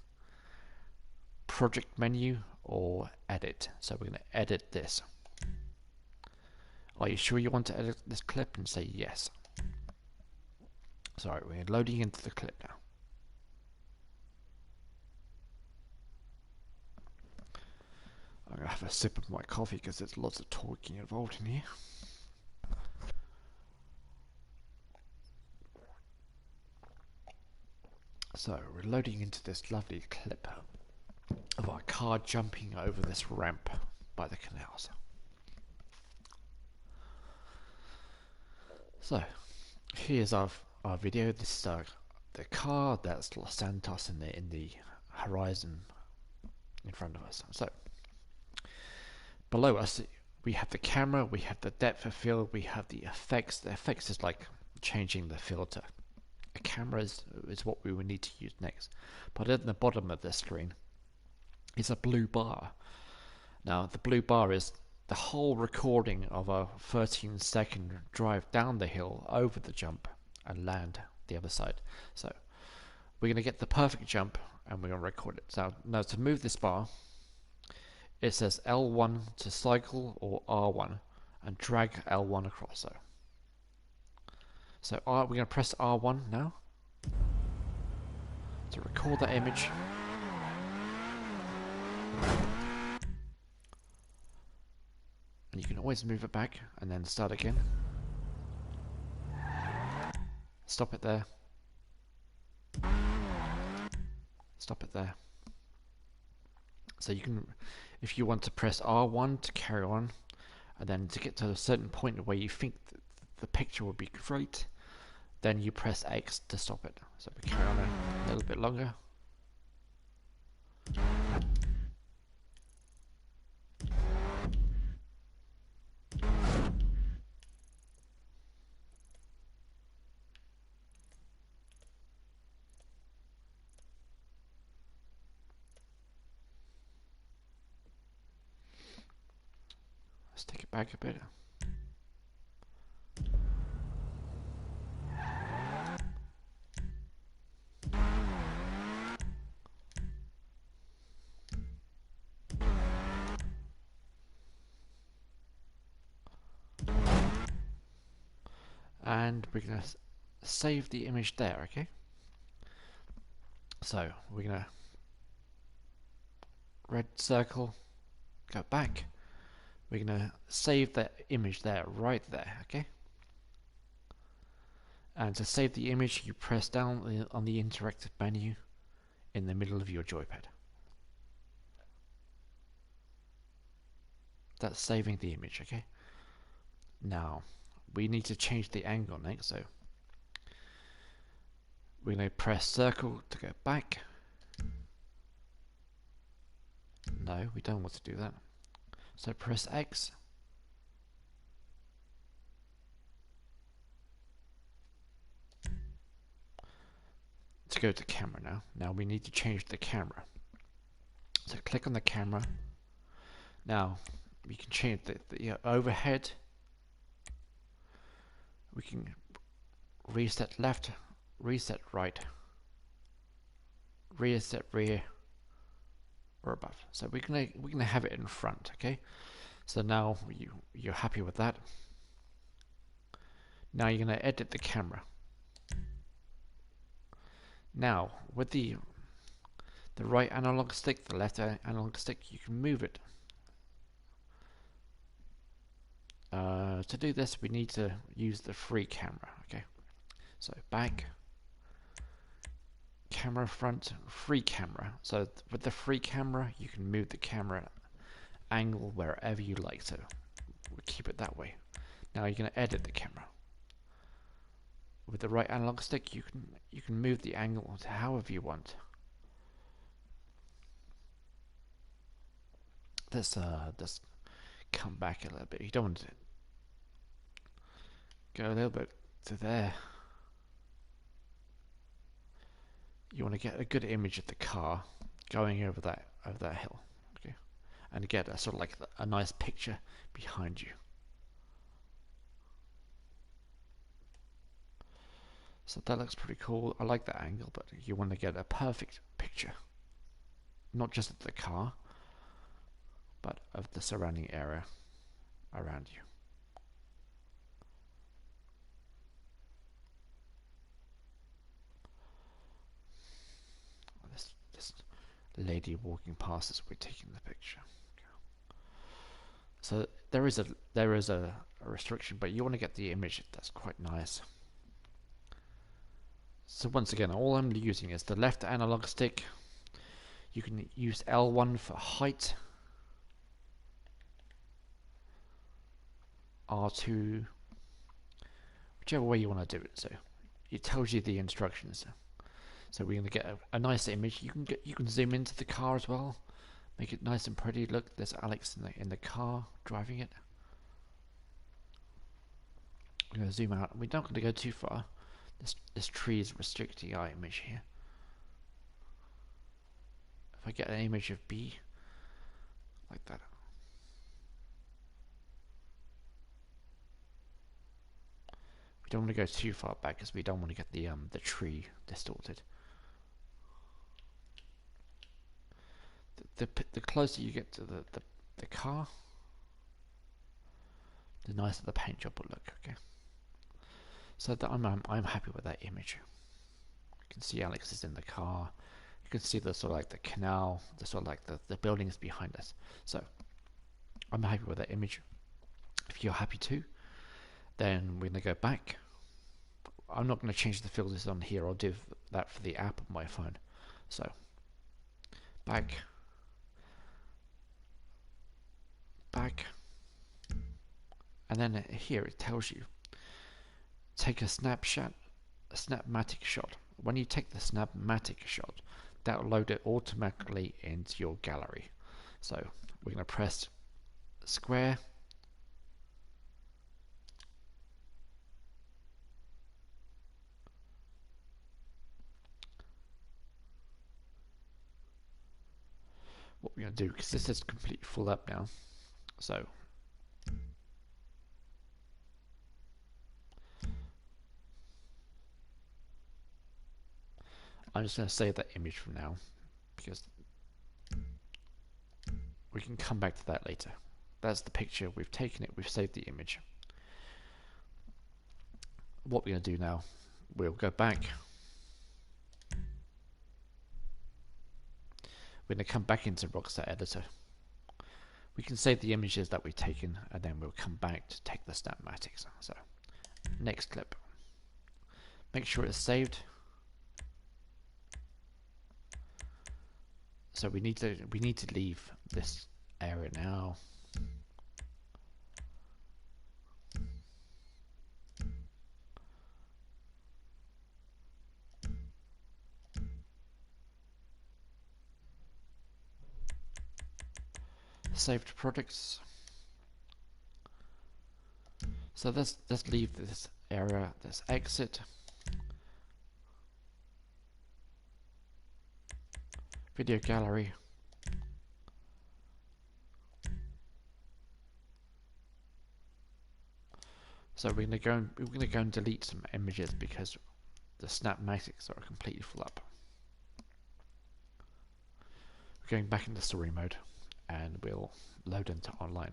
project menu, or edit. So we're going to edit this. Are you sure you want to edit this clip? And say yes. Sorry, we're loading into the clip now. I'm going to have a sip of my coffee because there's lots of talking involved in here. So we're loading into this lovely clip of our car jumping over this ramp by the canals. So here's our video. This is the car. That's Los Santos in the horizon in front of us. So below us we have the camera, we have the depth of field, we have the effects. The effects is like changing the filter. A camera is what we will need to use next. But at the bottom of the screen is a blue bar. Now the blue bar is the whole recording of a 13-second drive down the hill, over the jump, and land the other side. So we're going to get the perfect jump and we're going to record it. So now to move this bar, it says L1 to cycle or R1, and drag L1 across. So we're going to press R1 now to record that image. And you can always move it back and then start again. Stop it there. Stop it there. So you can, if you want to press R1 to carry on, and then to get to a certain point where you think the picture would be great, then you press X to stop it. So we carry on a little bit longer. Let's take it back a bit. And we're going to save the image there, okay? So we're going to red circle, go back. We're going to save that image there, right there, okay? And to save the image, you press down on the interactive menu in the middle of your joypad. That's saving the image, okay? Now, we need to change the angle next, so we're going to press circle to go back. No, we don't want to do that. So press X. To go to camera now. Now we need to change the camera. So click on the camera. Now we can change the overhead. We can reset left, reset right, reset rear, or above. So we're gonna have it in front, okay? So now you're happy with that. Now you're gonna edit the camera. Now with the right analog stick, the left analog stick, you can move it. To do this, we need to use the free camera, okay? So back, camera front, free camera. So with the free camera, you can move the camera angle wherever you like, so we'll keep it that way. Now you're going to edit the camera. With the right analog stick, you can move the angle to however you want. Let's come back a little bit. You don't want to go a little bit to there. You want to get a good image of the car. going over that hill, okay, and get a sort of like a nice picture behind you. So that looks pretty cool. I like that angle, but you want to get a perfect picture, not just of the car, but of the surrounding area around you. This lady walking past as we're taking the picture. So there is a restriction, but you want to get the image that's quite nice. So once again, all I'm using is the left analog stick. You can use L1 for height, R2, whichever way you want to do it. So it tells you the instructions. So we're going to get a nice image. You can zoom into the car as well, make it nice and pretty. Look, there's Alex in the car driving it. I'm going to zoom out. We're not going to go too far. This tree is restricting our image here. If I get an image of B, like that. We don't want to go too far back because we don't want to get the tree distorted. The closer you get to the car, the nicer the paint job will look. Okay. So that I'm happy with that image. You can see Alex is in the car. You can see the sort of like the canal, the sort of like the buildings behind us. So I'm happy with that image. If you're happy too, then we're gonna go back. I'm not going to change the filters on here. I'll do that for the app on my phone. So back, and then here it tells you take a snapshot, a snapmatic shot. When you take the snapmatic shot, that will load it automatically into your gallery. So we're going to press square, what we're going to do, because this is completely full up now. So I'm just going to save that image for now, because we can come back to that later. That's the picture, we've taken it, we've saved the image. What we're going to do now, we'll go back. We're going to come back into Rockstar Editor. We can save the images that we've taken, and then we'll come back to take the snapmatics. So, next clip. Make sure it's saved. So we need to leave this area now. Saved products. So let's leave this area. Let's exit. Video gallery. So we're gonna go and delete some images because the snapmatics are completely full up. We're going back into story mode, and we'll load into online.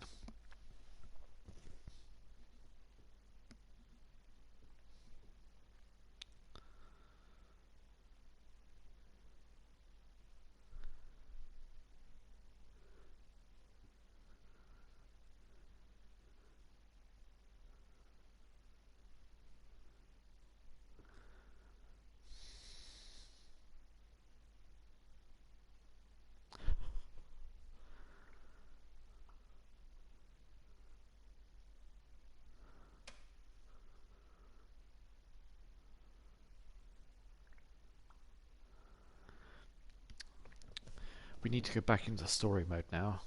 We need to go back into story mode now,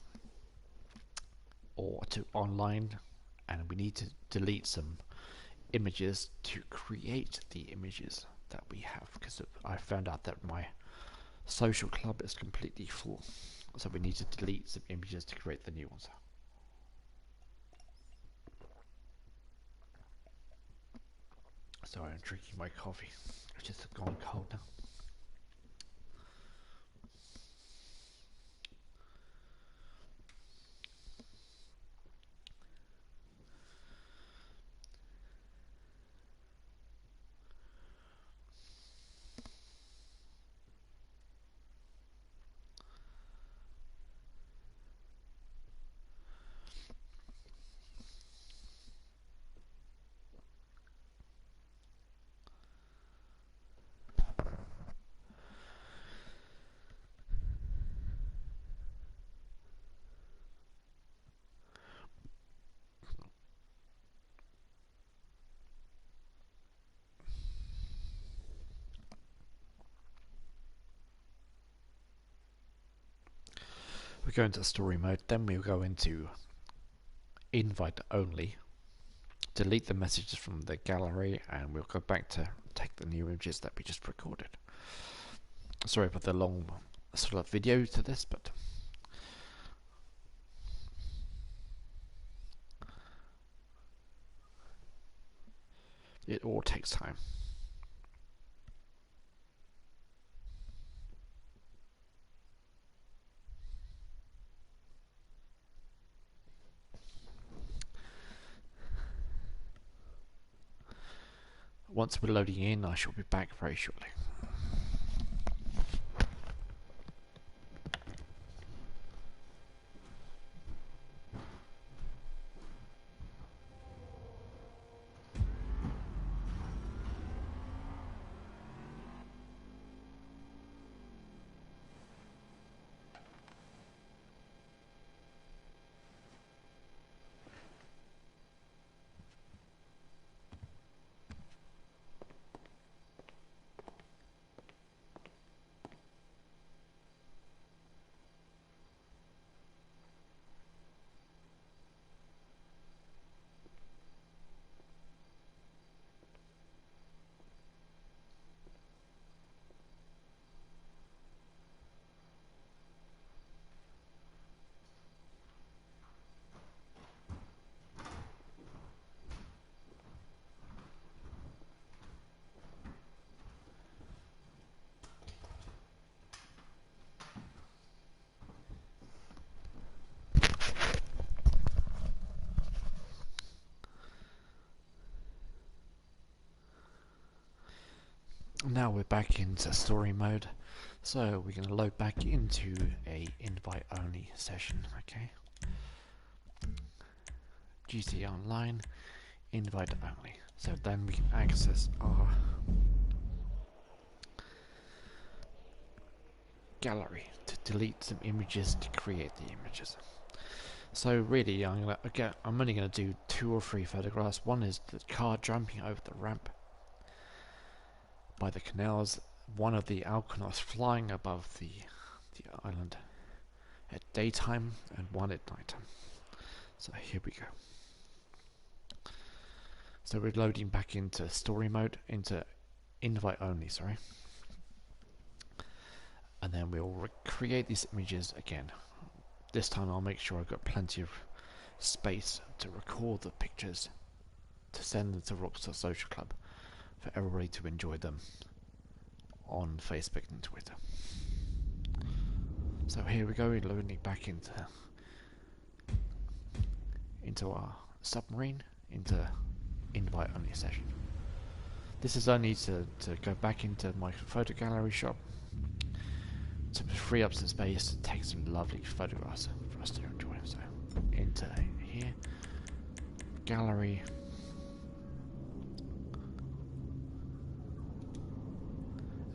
or to online, and we need to delete some images to create the images that we have, because I found out that my social club is completely full, so we need to delete some images to create the new ones. Sorry, I'm drinking my coffee, which is gone cold now. We go into story mode, then we'll go into invite only, delete the messages from the gallery, and we'll go back to take the new images that we just recorded. Sorry for the long sort of video to this, but it all takes time. Once we're loading in, I shall be back very shortly. Now we're back into story mode, so we're going to load back into a invite only session. Okay, GT Online, invite only. So then we can access our gallery to delete some images to create the images. So really, I'm only going to do 2 or 3 photographs. One is the car jumping over the ramp by the canals, one of the Alconauts flying above the island at daytime, and one at nighttime. So here we go. So we're loading back into story mode, into invite only, sorry. And then we'll create these images again. This time I'll make sure I've got plenty of space to record the pictures to send them to Rockstar Social Club for everybody to enjoy them on Facebook and Twitter. So here we go, we're loading back into our submarine, into invite only session. This is only to go back into my photo gallery shop to free up some space to take some lovely photographs for us to enjoy. So into here, gallery,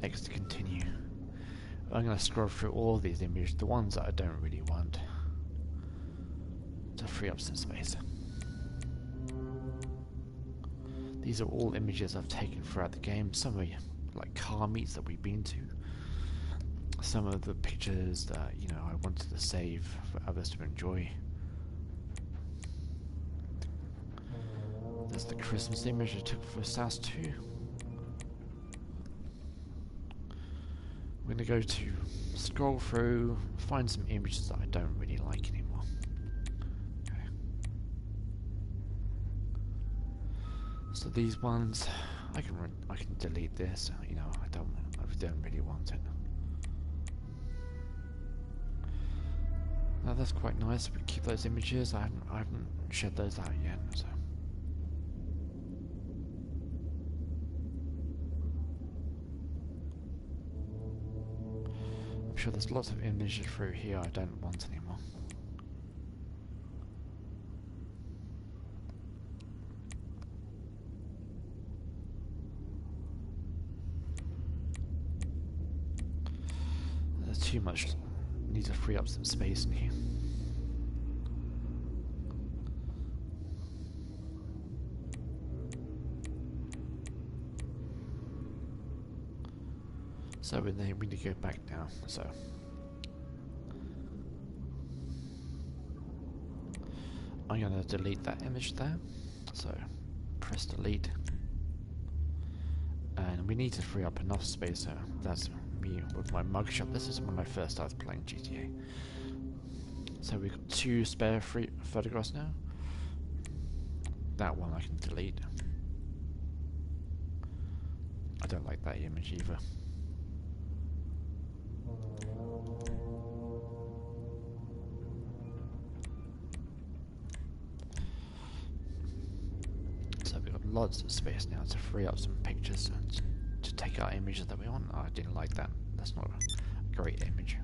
X to continue. I'm going to scroll through all these images, the ones that I don't really want, to free up some space. These are all images I've taken throughout the game. Some are like car meets that we've been to. Some of the pictures that I wanted to save for others to enjoy. There's the Christmas image I took for SAS 2. going to go to scroll through, find some images that I don't really like anymore. Okay. So these ones, I can delete this. You know, I don't really want it. Now that's quite nice. We keep those images. I haven't shed those out yet. So. I'm sure there's lots of images through here I don't want anymore. There's too much. Need to free up some space in here. So we need to go back now. So I'm going to delete that image there. So press delete, and we need to free up enough space. So that's me with my mugshot. This is when I first started playing GTA. So we've got 2 spare free photographs now. That one I can delete. I don't like that image either. So we've got lots of space now to free up some pictures and to take our images that we want. Oh, I didn't like that. That's not a great image.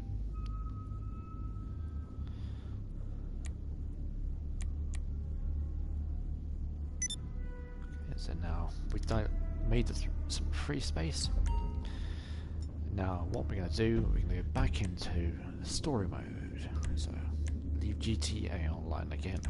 Okay, so now we've made some free space. Now what we're going to do, we're going to go back into story mode. So leave GTA Online again.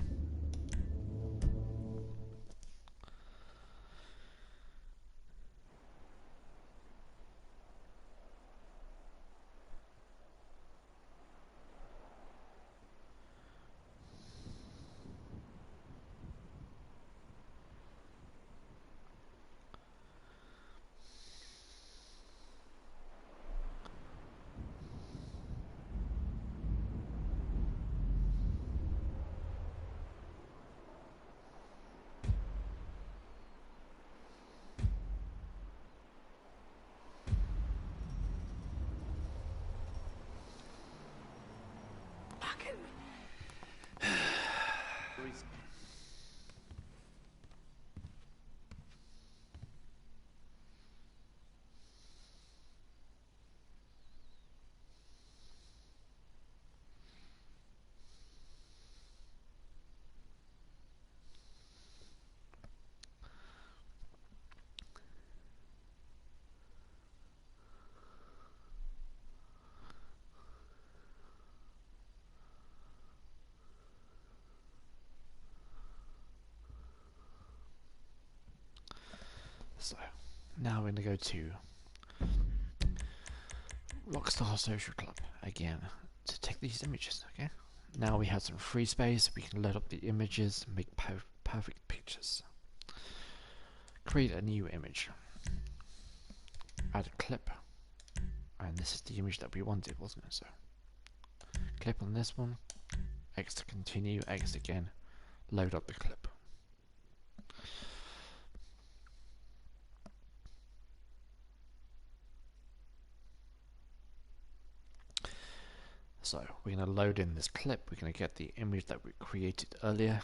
So now we're going to go to Rockstar Social Club again to take these images. Okay. Now we have some free space. We can load up the images, make perfect pictures. Create a new image. Add a clip. And this is the image that we wanted, wasn't it? So clip on this one. X to continue. X again. Load up the clip. So we're going to load in this clip. We're going to get the image that we created earlier.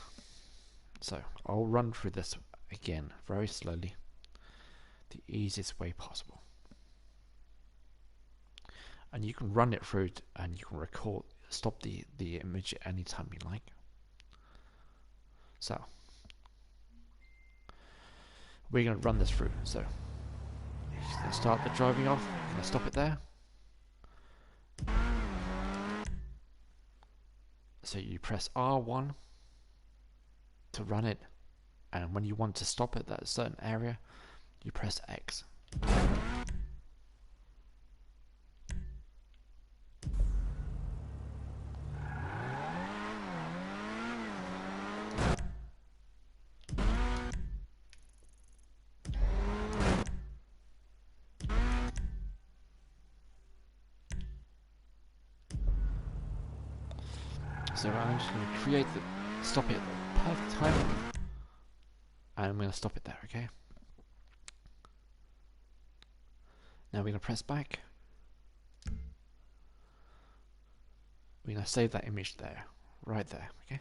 So I'll run through this again very slowly, the easiest way possible. And you can run it through and you can record, stop the image at any time you like. So we're going to run this through. So you're going to start the driving off. You're going to stop it there. So you press R1 to run it, and when you want to stop it at a certain area, you press X. So I'm just going to stop it at the perfect time, and I'm going to stop it there, okay? Now we're going to press back. We're going to save that image there, right there, okay?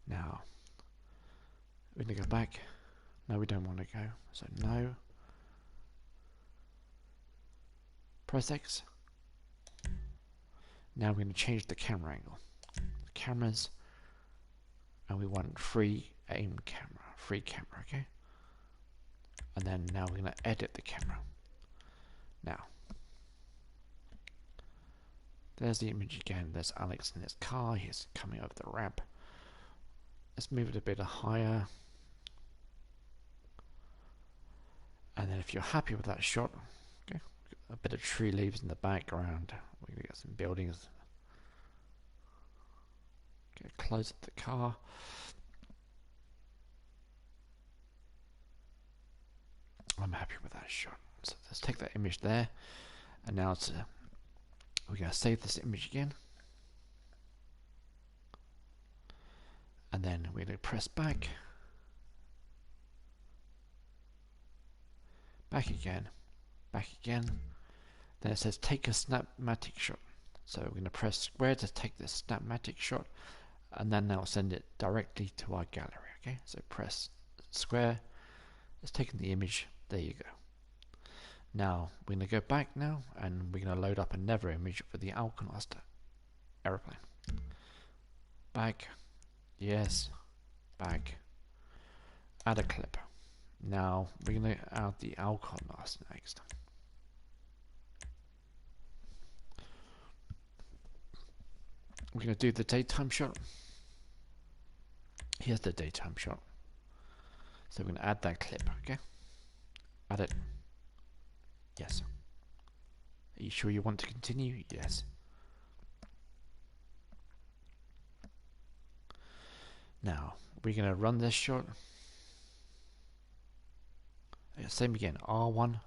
Now, we're going to go back. No, we don't want to go, so no. Press X. Now we're going to change the camera angle. The cameras, and we want free camera, okay? And then now we're going to edit the camera. Now, there's the image again. There's Alex in his car. He's coming over the ramp. Let's move it a bit higher. And then if you're happy with that shot, okay, a bit of tree leaves in the background. We're going to get some buildings. Okay, close up the car. I'm happy with that shot. So let's take that image there. And now we're going to save this image again. And then we're going to press back. Back again. Then it says take a snapmatic shot. So we're going to press square to take this snapmatic shot. And then that'll send it directly to our gallery. Okay, so press square. It's taken the image. There you go. Now we're going to go back now, and we're going to load up another image for the Alkonost aeroplane. Back. Yes. Back. Add a clip. Now we're going to add the Alkonost next. We're going to do the daytime shot. Here's the daytime shot. So we're going to add that clip, okay? Add it. Yes. Are you sure you want to continue? Yes. Now, we're going to run this shot. Same again, R1.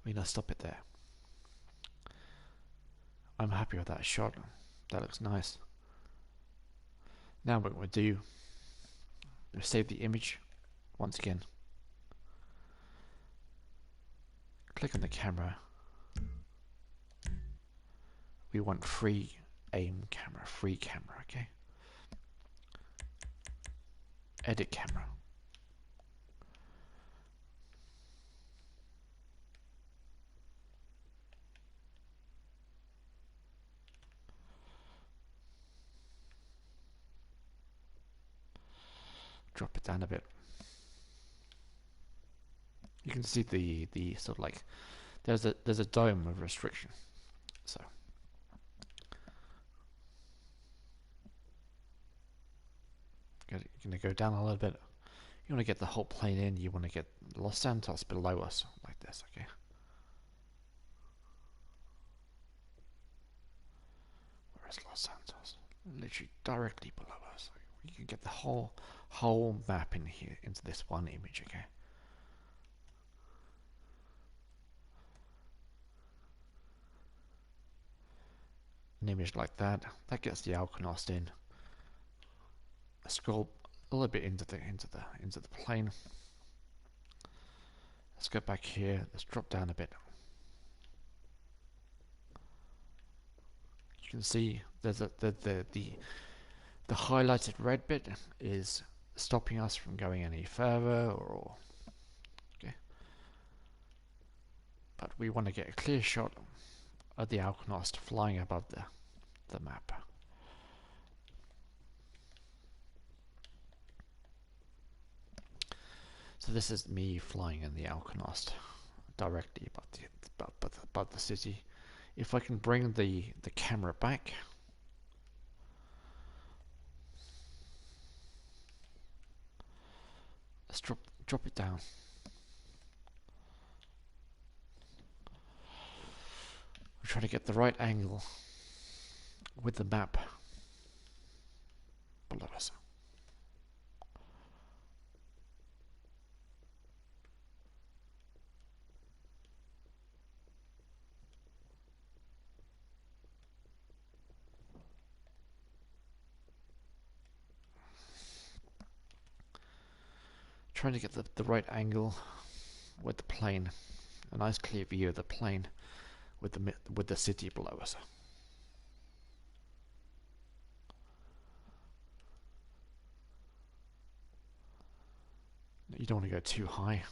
We're going to stop it there. I'm happy with that shot. That looks nice. Now what we'll do is save the image once again. Click on the camera. We want free camera, okay? Edit camera. Drop it down a bit. You can see the sort of like there's a dome of restriction. So you're gonna go down a little bit. You want to get the whole plane in. You want to get Los Santos below us like this, okay? Where is Los Santos? Literally directly below us. You can get the whole map in here into this one image, okay? An image like that gets the Alkonost in. I scroll a little bit into the plane. Let's go back here. Let's drop down a bit. You can see there's the highlighted red bit is stopping us from going any further, or okay. But we want to get a clear shot of the Alkonost flying above the map. So this is me flying in the Alkonost directly above the city. If I can bring the camera back, let's drop it down. We're trying to get the right angle with the map below us. Trying to get the right angle with the plane, a nice clear view of the plane with the city below us. You don't want to go too high.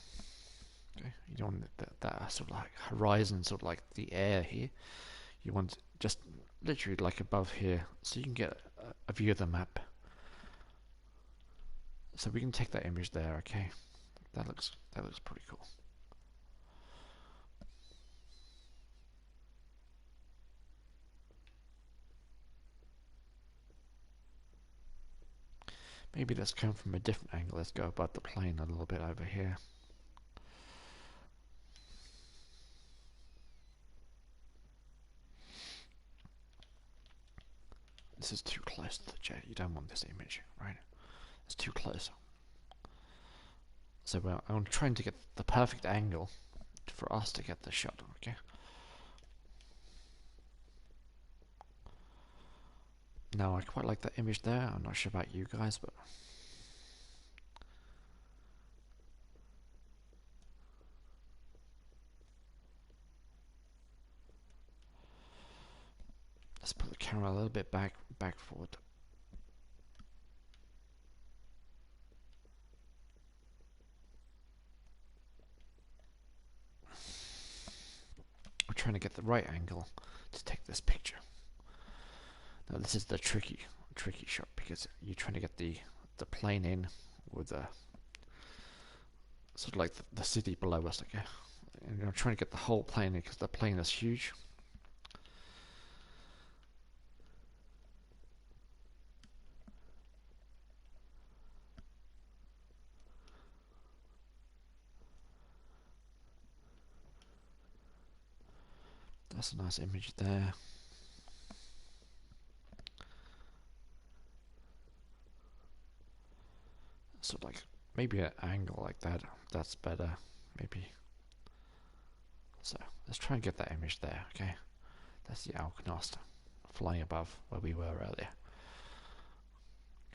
Okay, you don't want that sort of like horizon, sort of like the air here. You want just literally like above here, so you can get a view of the map. So we can take that image there. Okay, that looks pretty cool. Maybe let's come from a different angle. Let's go above the plane a little bit over here. This is too close to the jet. You don't want this image, right? It's too close. So I'm trying to get the perfect angle for us to get the shot, okay? Now I quite like that image there. I'm not sure about you guys, but let's put the camera a little bit back forward. We're trying to get the right angle to take this picture. Now this is the tricky shot because you're trying to get the plane in with the sort of like the city below us, okay? And you're trying to get the whole plane in because the plane is huge. That's a nice image there. So like maybe an angle like that, that's better, maybe. So let's try and get that image there, okay? That's the Alknost flying above where we were earlier.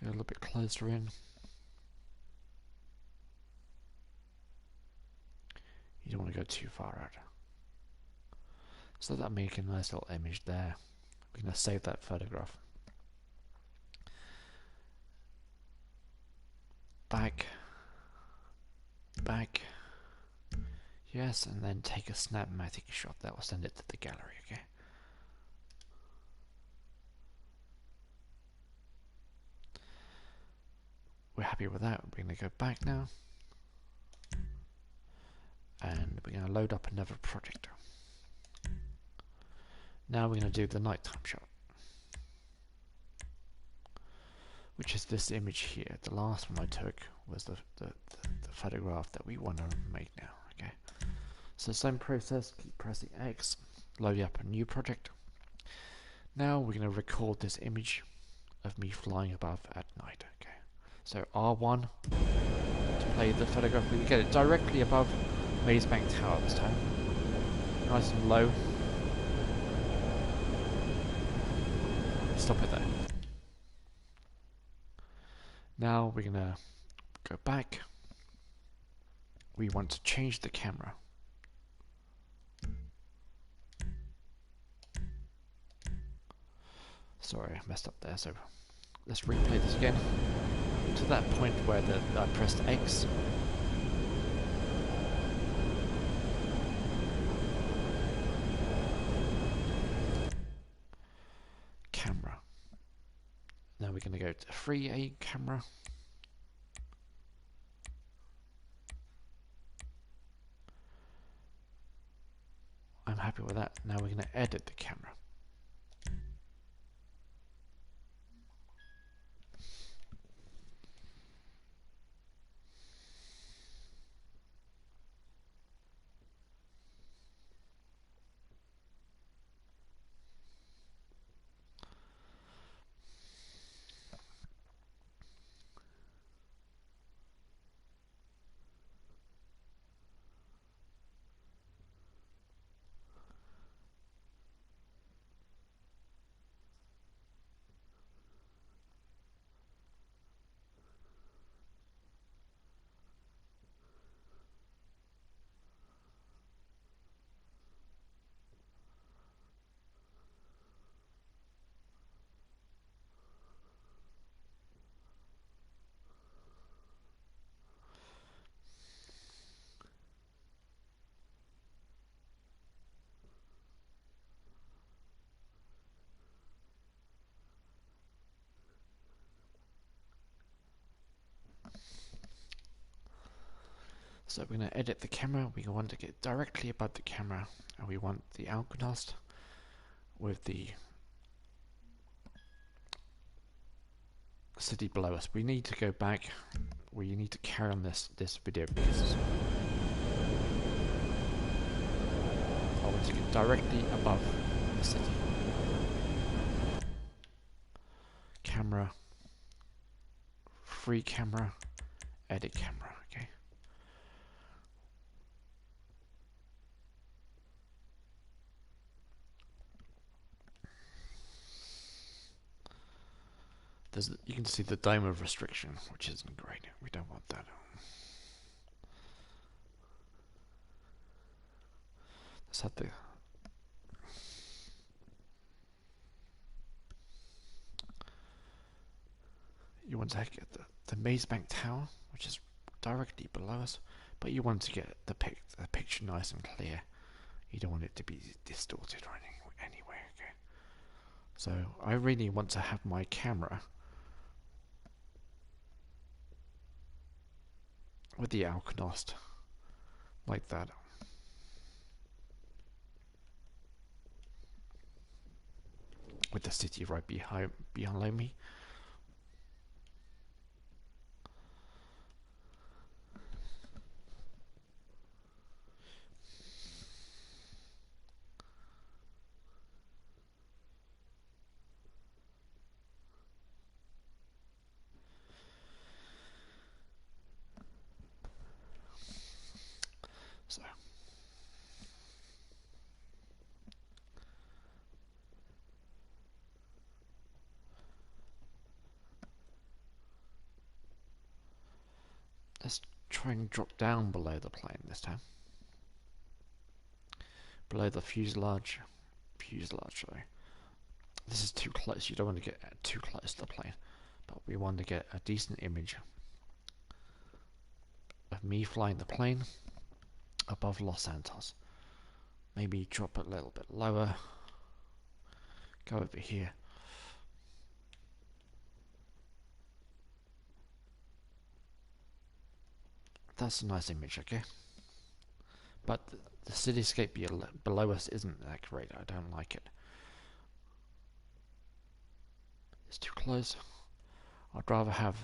Go a little bit closer in. You don't want to go too far out. So that'll make a nice little image there. We're going to save that photograph. Back. Yes, and then take a snapmatic shot. That will send it to the gallery, okay? We're happy with that. We're going to go back now. And we're going to load up another project. Now we're going to do the nighttime shot, which is this image here. The last one I took was the photograph that we want to make now, okay? So same process, keep pressing X, load up a new project. Now we're going to record this image of me flying above at night, okay? So R1 to play the photograph. We get it directly above Mazebank Tower this time. Nice and low. Stop it there. Now we're gonna go back. We want to change the camera. Sorry, I messed up there, so let's replay this again. To that point where I pressed X. Camera. Now we're going to go to 3A camera. I'm happy with that. Now we're going to edit the camera. So we're going to edit the camera. We want to get directly above the camera, and we want the Algonost with the city below us. We need to go back. We need to carry on this video because I want to get directly above the city. Camera, free camera, edit camera. Okay. You can see the dome of restriction, which isn't great. We don't want that. Let's have you want to get the Maze Bank Tower, which is directly below us, but you want to get the picture nice and clear. You don't want it to be distorted or anyway. Okay. So I really want to have my camera with the Algonost like that. With the city right behind me. So let's try and drop down below the plane this time. Below the fuselage, sorry. This is too close. You don't want to get too close to the plane, but we want to get a decent image of me flying the plane above Los Santos. Maybe drop it a little bit lower. Go over here. That's a nice image, okay? But the cityscape below us isn't that great. I don't like it. It's too close. I'd rather have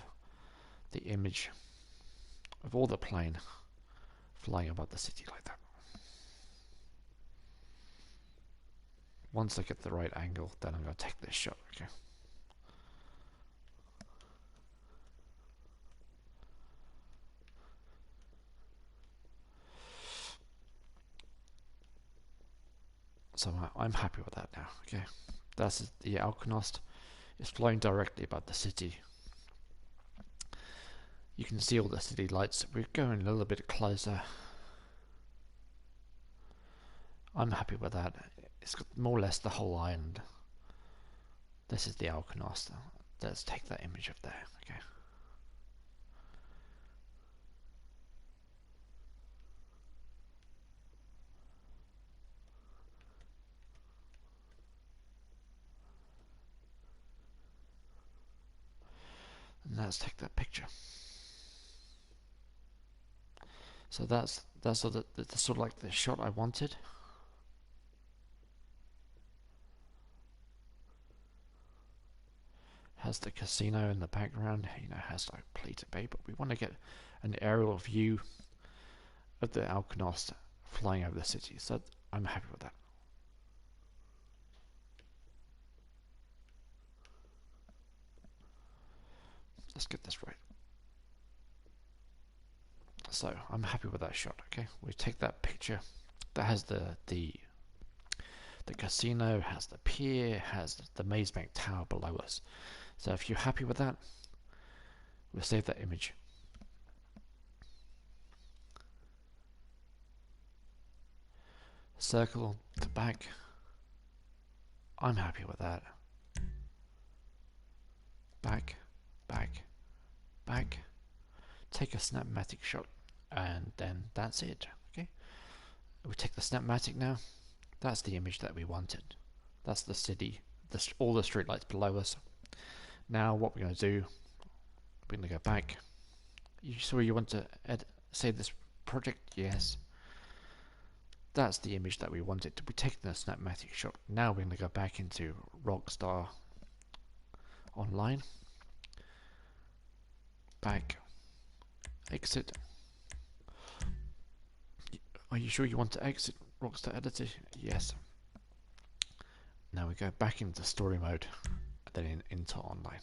the image of all the plane flying above the city like that. Once I get the right angle, then I'm going to take this shot, okay? So I'm happy with that now, okay? That's the Algonost. It's flying directly above the city. You can see all the city lights. We're going a little bit closer. I'm happy with that. It's got more or less the whole island. This is the Algonost. Let's take that image up there, okay? And let's take that picture. So that's sort of like the shot I wanted. Has the casino in the background, you know, has like Pleated Bay, but we want to get an aerial view of the Algonost flying over the city. So I'm happy with that. Let's get this right. So I'm happy with that shot. Okay, we take that picture that has the casino, has the pier, has the Maze Bank Tower below us. So if you're happy with that, we'll save that image. Circle to back. I'm happy with that. Back, back, back. Take a snapmatic shot, and then that's it. Okay, we take the snapmatic now. That's the image that we wanted. That's the city, all the streetlights below us. Now what we're going to do, we're going to go back. You want to save this project, yes. That's the image that we wanted. We're taking a snapmatic shot. Now we're going to go back into Rockstar Online. Back. Exit. Are you sure you want to exit Rockstar Editor? Yes. Now we go back into story mode, and then into online.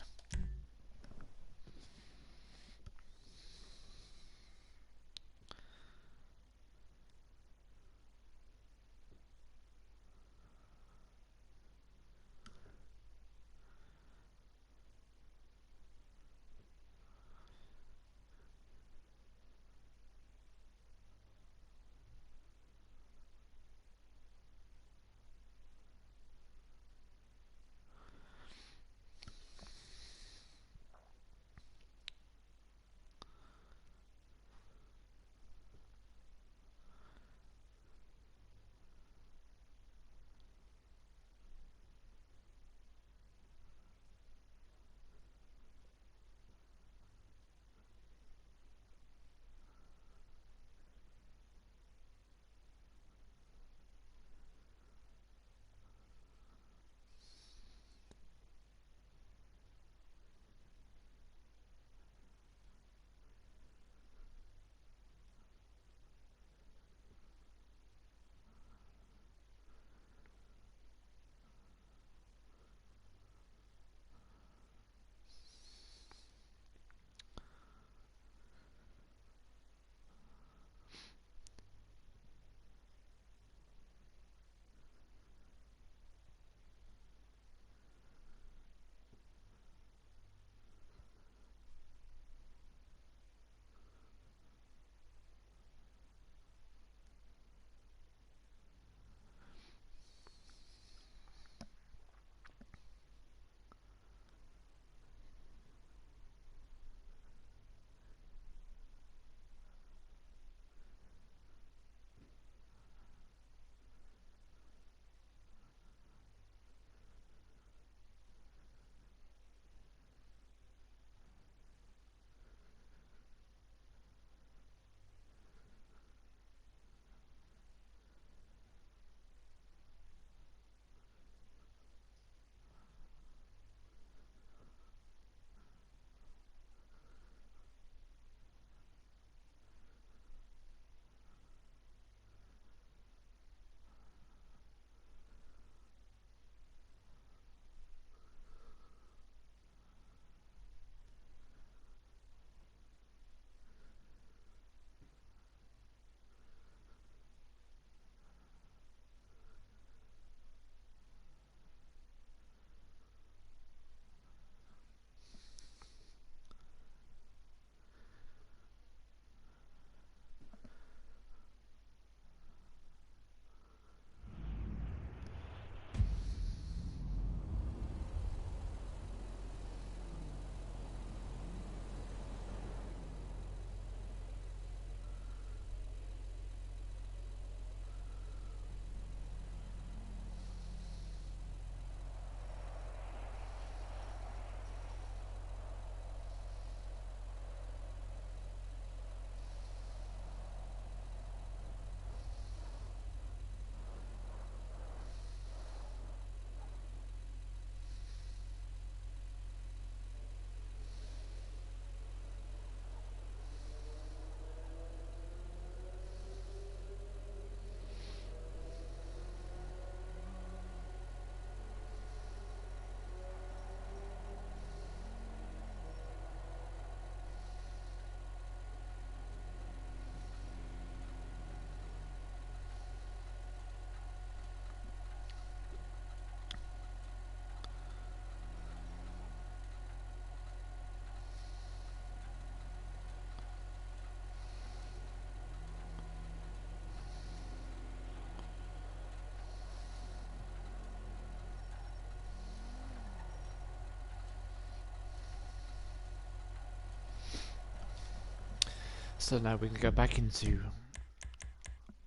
So now we can go back into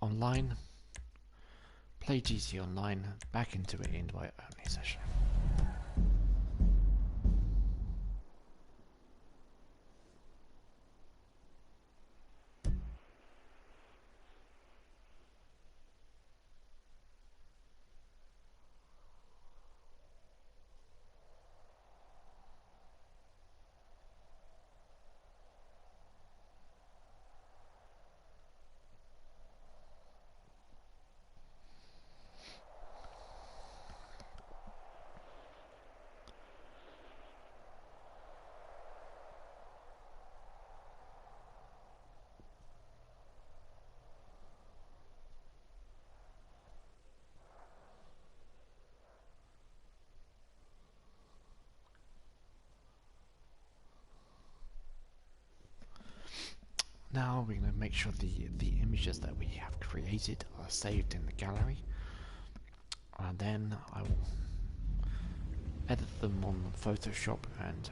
online, play GT Online, back into an invite only session. Now we're going to make sure the images that we have created are saved in the gallery, and then I will edit them on Photoshop and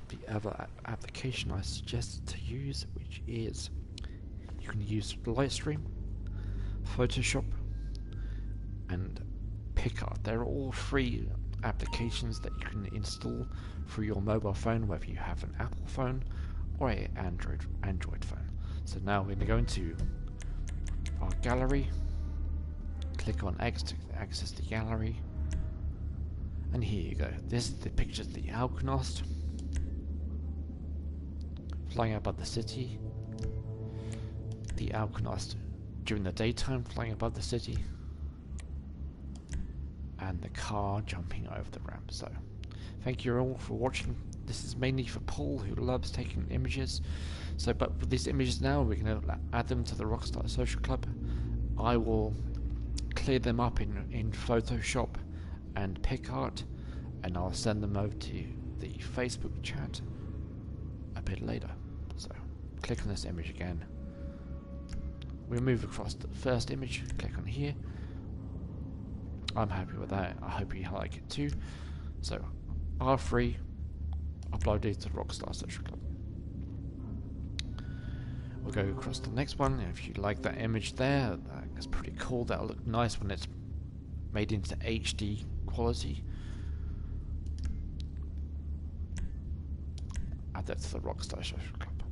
the other application I suggest to use, which is you can use Lightstream, Photoshop, and Picard. They're all free applications that you can install through your mobile phone, whether you have an Apple phone or an Android phone. So now we're going to go into our gallery, click on X to access the gallery, and here you go. This is the picture of the Alchemist flying above the city, the Alchemist during the daytime flying above the city, and the car jumping over the ramp. So thank you all for watching. This is mainly for Paul, who loves taking images. So but for these images now, we're going to add them to the Rockstar Social Club. I will clear them up in Photoshop and PicArt, and I'll send them over to the Facebook chat a bit later. So click on this image again. We'll move across the first image, click on here. I'm happy with that. I hope you like it too. So R3, upload it to Rockstar Social Club. We'll go across to the next one. If you like that image there, that's pretty cool. That'll look nice when it's made into HD quality. Add that to the Rockstar Social Club.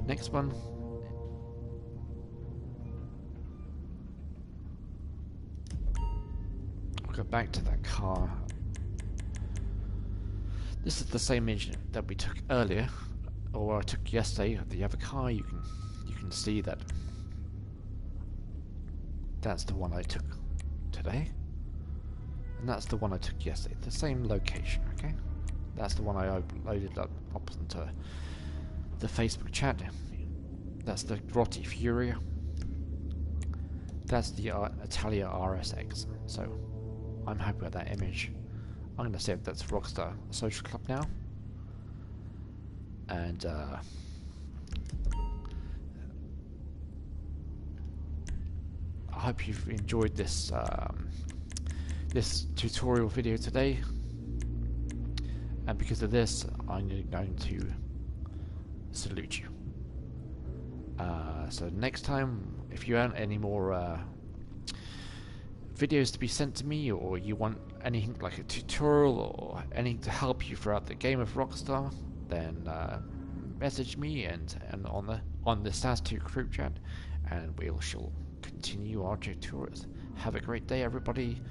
Next one. We'll go back to that car. This is the same image that we took earlier, or I took yesterday of the other car. You can see that that's the one I took today, and that's the one I took yesterday. The same location, okay? That's the one I uploaded up onto the Facebook chat. That's the Grotti Furia. That's the Italia RSX. So I'm happy with that image. I'm going to save that to Rockstar Social Club now. And I hope you've enjoyed this this tutorial video today. And because of this, I'm going to salute you. So next time, if you want any more videos to be sent to me, or you want anything like a tutorial or anything to help you throughout the game of Rockstar, then message me and on the SAS2 group chat, and we shall continue our tutorials. Have a great day, everybody.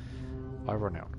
I run out.